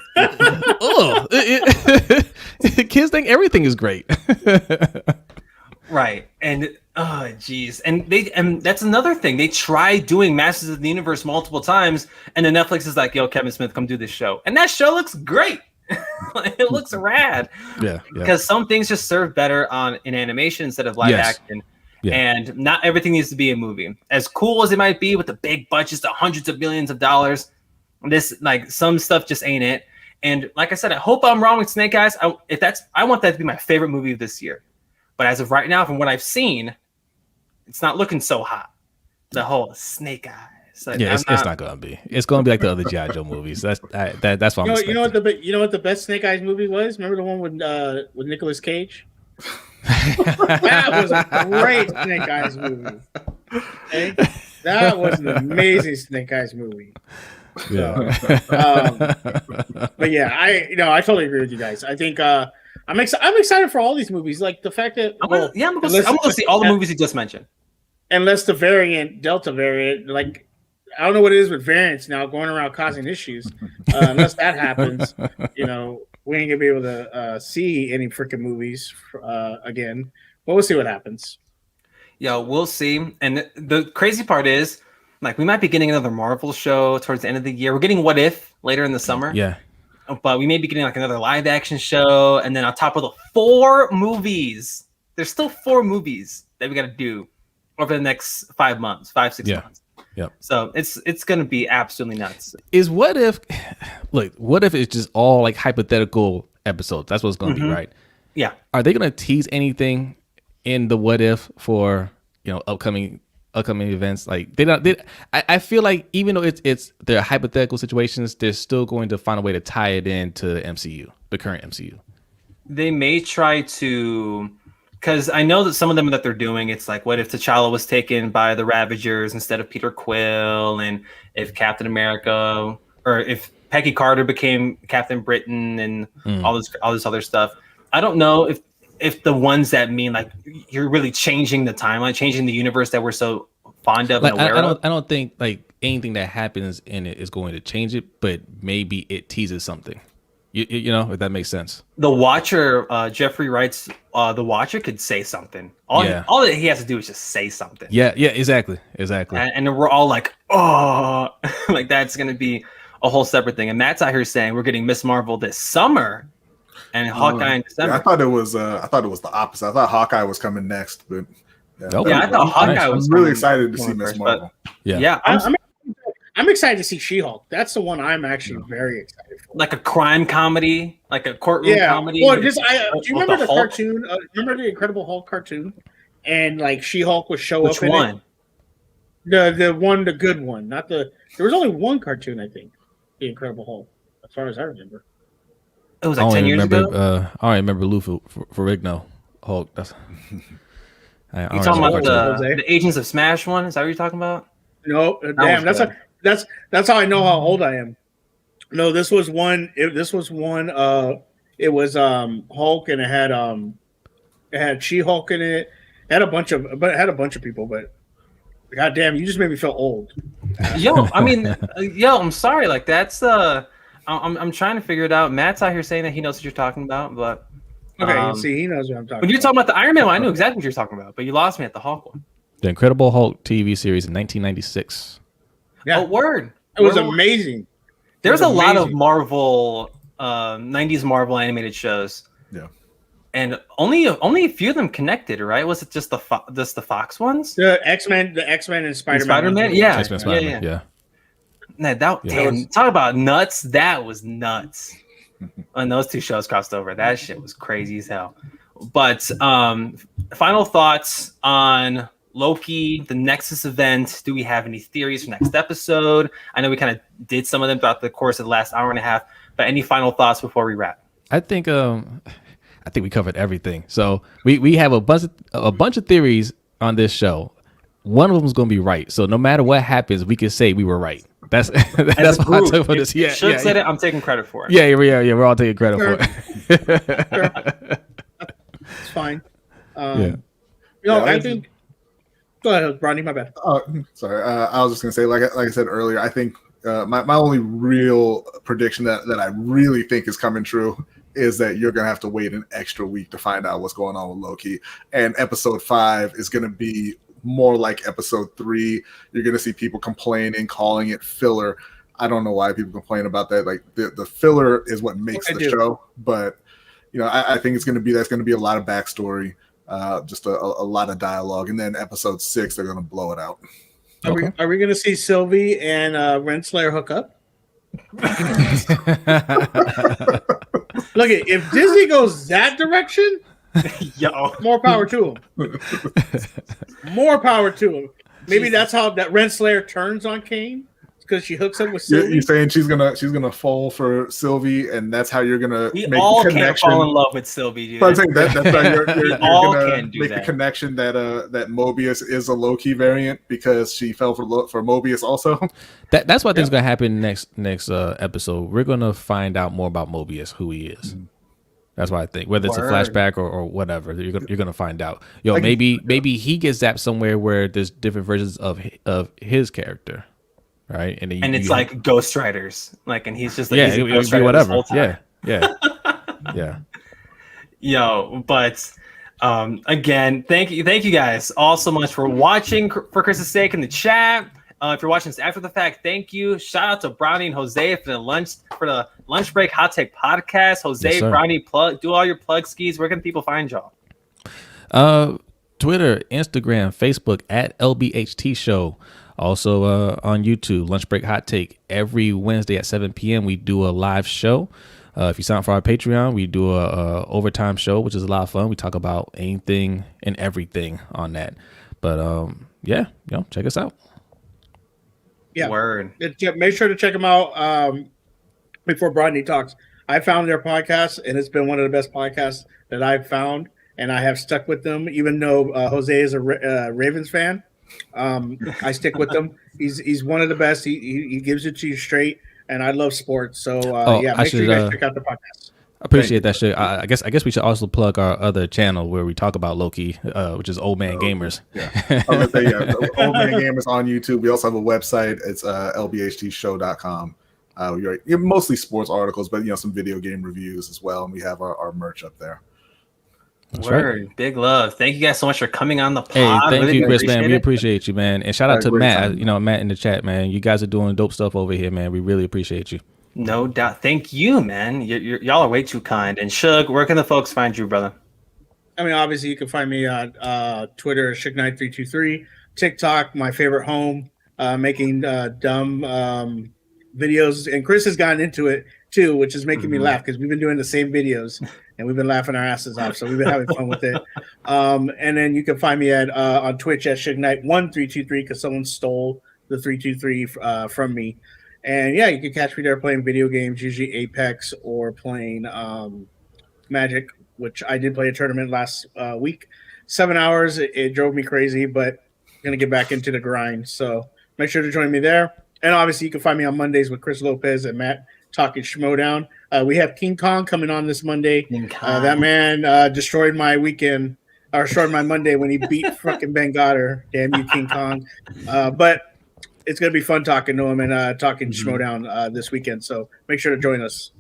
kids think everything is great. Right. And oh geez. And that's another thing. They tried doing Masters of the Universe multiple times, and then Netflix is like, yo, Kevin Smith, come do this show. And that show looks great. It looks rad. Yeah. Because some things just serve better in animation instead of live action. Yeah. And not everything needs to be a movie. As cool as it might be with the big budgets, the hundreds of millions of dollars, some stuff just ain't it. And like I said, I hope I'm wrong with Snake Eyes. I want that to be my favorite movie of this year. But as of right now, from what I've seen, it's not looking so hot. The whole Snake Eyes. Like, it's not gonna be. It's gonna be like the other G.I. Joe movies. That's what I'm you know what the best Snake Eyes movie was? Remember the one with Nicolas Cage? That was a great Snake Eyes movie. Okay? That was an amazing Snake Eyes movie. Yeah. But yeah, I totally agree with you guys. I think I'm excited for all these movies. Like the fact that I'm gonna go see all the movies you just mentioned. Unless the Delta variant, like I don't know what it is with variants now going around causing issues. Unless that happens, we ain't gonna be able to see any freaking movies again. But we'll see what happens. Yeah, we'll see. And the crazy part is, like, we might be getting another Marvel show towards the end of the year. We're getting What If later in the summer. Yeah. But we may be getting like another live action show, and then on top of the 4 movies, there's still 4 movies that we got to do over the next 6 months. Yep. So it's gonna be absolutely nuts. Is What If it's just all like hypothetical episodes? That's what it's gonna be, right? Yeah. Are they gonna tease anything in the what if for upcoming events. Like I feel like even though it's they're hypothetical situations, they're still going to find a way to tie it into MCU, the current MCU. They may try to, because I know that some of them that they're doing, it's like, what if T'Challa was taken by the Ravagers instead of Peter Quill, and if Captain America, or if Peggy Carter became Captain Britain, and all this other stuff. I don't know if the ones that mean like you're really changing the timeline, changing the universe that we're so fond of and aware of. I don't think like anything that happens in it is going to change it, but maybe it teases something. You know, if that makes sense. The Watcher, Jeffrey writes, the Watcher could say something. All that he has to do is just say something. Yeah, exactly. And then we're all like, oh, like that's going to be a whole separate thing. And Matt's out here saying we're getting Miss Marvel this summer and Hawkeye in December. Yeah, I thought it was the opposite. I thought Hawkeye was coming next, but I thought Hawkeye was. I'm really excited to see Miss Marvel. I'm excited to see She-Hulk. That's the one I'm actually very excited for. Like a crime comedy, like a courtroom comedy. Well, do you remember the cartoon? Remember the Incredible Hulk cartoon? And like She-Hulk would show up in it. The good one, not the. There was only one cartoon, I think. The Incredible Hulk, as far as I remember. It was like 10 years ago. I remember Lou Ferrigno Hulk. That's. You talking about the Agents of Smash one? Is that what you're talking about? No, damn. That's how I know how old I am. No, this was one. It was Hulk, and it had She-Hulk in it. It had a bunch of people, but goddamn, you just made me feel old. I'm sorry. Like that's I'm trying to figure it out. Matt's out here saying that he knows what you're talking about, but okay, see, he knows what I'm talking about. When you're talking about the Iron Man one, I knew exactly what you're talking about, but you lost me at the Hulk one. The Incredible Hulk TV series in 1996. Yeah. Oh, word! It was amazing. There's a lot of Marvel, 90s Marvel animated shows. Yeah. And only a few of them connected, right? Was it just the Fox ones? The X-Men and Spider-Man. Yeah. X-Men, Spider-Man, yeah. Nah, talk about nuts. That was nuts. When those two shows crossed over, that shit was crazy as hell. But final thoughts on Loki, the Nexus event. Do we have any theories for next episode? I know we kind of did some of them throughout the course of the last hour and a half, but any final thoughts before we wrap? I think we covered everything. So we have a bunch of theories on this show. One of them is going to be right. So no matter what happens, we can say we were right. That's what I took for this. Yeah, Suge said it. I'm taking credit for it. Yeah. We're all taking credit for it. Sure. It's fine. I think. Go ahead, Ronnie. My bad. Sorry. I was just gonna say, like I said earlier, I think my only real prediction that I really think is coming true is that you're gonna have to wait an extra week to find out what's going on with Loki, and episode 5 is gonna be more like episode 3. You're gonna see people complaining, calling it filler. I don't know why people complain about that. Like the filler is what makes the show, but I think that's gonna be a lot of backstory. Just a lot of dialogue, and then episode 6 they're gonna blow it out. Are we gonna see Sylvie and Renslayer hook up? Look, if Disney goes that direction, more power to them. More power to them. Maybe that's how that Renslayer turns on Kane, because she hooks up with Sylvie. You're saying she's gonna fall for Sylvie, and that's how you're gonna we make all the connection. Can't fall in love with Sylvie, dude. But I'm saying that's how you're all gonna can do make that. the connection that Mobius is a Loki variant because she fell for Mobius also. That's what I think is gonna happen next episode. We're gonna find out more about Mobius, who he is. Mm-hmm. That's what I think. Whether it's a flashback or whatever, you're gonna find out. Maybe he gets zapped somewhere where there's different versions of his character. Right, and it's like Ghost Riders, like, and he's just like it'll be whatever. Yeah. But again, thank you guys all so much for watching. For Chris's sake in the chat, if you're watching this after the fact, thank you. Shout out to Brownie and Jose for the lunch break hot take podcast. Jose, Brownie, do all your plug skis. Where can people find y'all? Twitter, Instagram, Facebook at LBHT Show. Also on YouTube, Lunch Break Hot Take. Every Wednesday at 7 p.m. we do a live show. If you sign up for our Patreon, we do a overtime show, which is a lot of fun. We talk about anything and everything on that. But yeah, check us out. Yeah, word. Make sure to check them out before Rodney talks. I found their podcast, and it's been one of the best podcasts that I've found, and I have stuck with them, even though Jose is a Ravens fan. I stick with them. He's one of the best. He gives it to you straight, and I love sports. So make sure you guys check out the podcast. I appreciate that shit. I guess we should also plug our other channel where we talk about Loki, which is Old Man Gamers. Yeah, I was gonna say, Old Man Gamers on YouTube. We also have a website. It's lbhtshow.com. You're mostly sports articles, but some video game reviews as well, and we have our merch up there. That's Word. Right. Big love. Thank you guys so much for coming on the pod. Hey, thank you, Chris, man. We it. appreciate you, man. And shout out to Matt. Time. Matt in the chat, man. You guys are doing dope stuff over here, man. We really appreciate you. No doubt. Thank you, man. Y'all are way too kind. And Suge, where can the folks find you, brother? I mean, obviously, you can find me on Twitter, Suge9323, TikTok, my favorite home, making dumb videos. And Chris has gotten into it too, which is making me laugh because we've been doing the same videos and we've been laughing our asses off. So we've been having fun with it. And then you can find me at on Twitch at Suge9323 because someone stole the 323 from me. And yeah, you can catch me there playing video games, usually Apex or playing Magic, which I did play a tournament last week. 7 hours. It drove me crazy, but I'm going to get back into the grind. So make sure to join me there. And obviously, you can find me on Mondays with Chris Lopez and Matt talking Schmodown. We have King Kong coming on this Monday. That man destroyed my weekend, or destroyed my Monday when he beat fucking Ben Goddard. Damn you, King Kong. But it's going to be fun talking to him and talking Schmodown this weekend. So make sure to join us.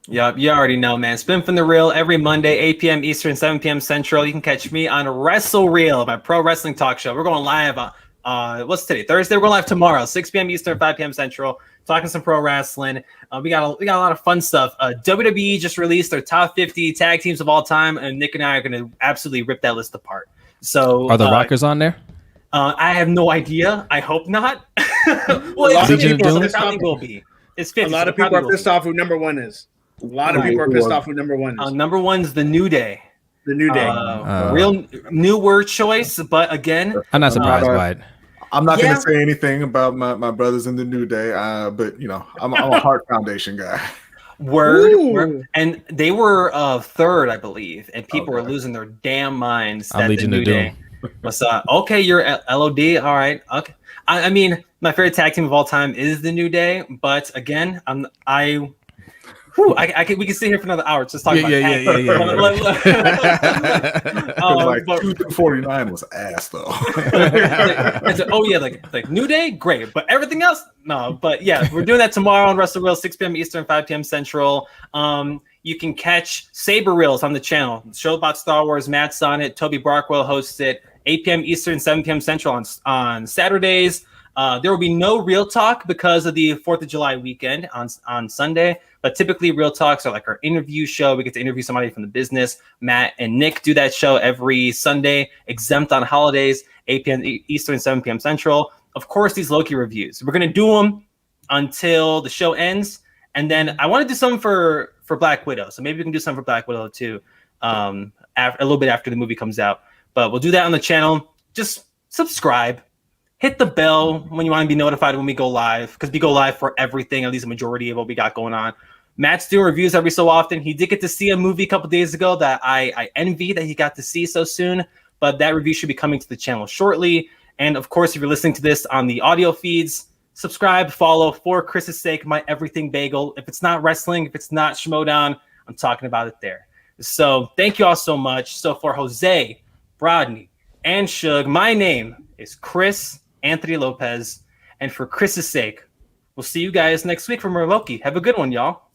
Yep, you already know, man. Spin from the Reel every Monday, 8 p.m. Eastern, 7 p.m. Central. You can catch me on Wrestle Reel, my pro wrestling talk show. We're going live on what's today? Thursday. We're going live tomorrow, 6 p.m. Eastern, 5 p.m. Central. Talking some pro wrestling. We got a lot of fun stuff. WWE just released their top 50 tag teams of all time, and Nick and I are going to absolutely rip that list apart. So, are the Rockers on there? I have no idea. I hope not. Well, it probably will be. It's 50. A lot of people are pissed off who number one is. A lot of people are pissed off who number one is. Number one's the New Day. The New Day. Real new word choice, but again, I'm not surprised by it. I'm not going to say anything about my brothers in the New Day, but I'm a Heart Foundation guy. Word. And they were third, I believe, and people were losing their damn minds. I'm Legion of Doom. Was okay, you're LOD. All right. Okay. I mean, my favorite tag team of all time is the New Day, but again, we can sit here for another hour just talking about like 249 was ass though. like New Day, great, but everything else, no. But yeah, we're doing that tomorrow on Wrestle Reel, 6 p.m. Eastern, 5 p.m. Central. You can catch Saber Reels on the channel. The show about Star Wars. Matt's on it. Toby Barkwell hosts it. 8 p.m. Eastern, 7 p.m. Central on Saturdays. There will be no Real Talk because of the 4th of July weekend on Sunday. But typically, Real Talks are like our interview show. We get to interview somebody from the business. Matt and Nick do that show every Sunday, exempt on holidays, 8 p.m. Eastern, 7 p.m. Central. Of course, these Loki reviews. We're going to do them until the show ends. And then I want to do something for Black Widow. So maybe we can do something for Black Widow too, a little bit after the movie comes out. But we'll do that on the channel. Just subscribe. Hit the bell when you want to be notified when we go live, because we go live for everything, at least a majority of what we got going on. Matt's doing reviews every so often. He did get to see a movie a couple days ago that I envy that he got to see so soon, but that review should be coming to the channel shortly. And of course, if you're listening to this on the audio feeds, subscribe, follow, for Chris's sake, my everything bagel. If it's not wrestling, if it's not Schmodown, I'm talking about it there. So thank you all so much. So for Jose, Rodney, and Suge, my name is Chris Anthony Lopez. And for Chris's sake, we'll see you guys next week for more Loki. Have a good one, y'all.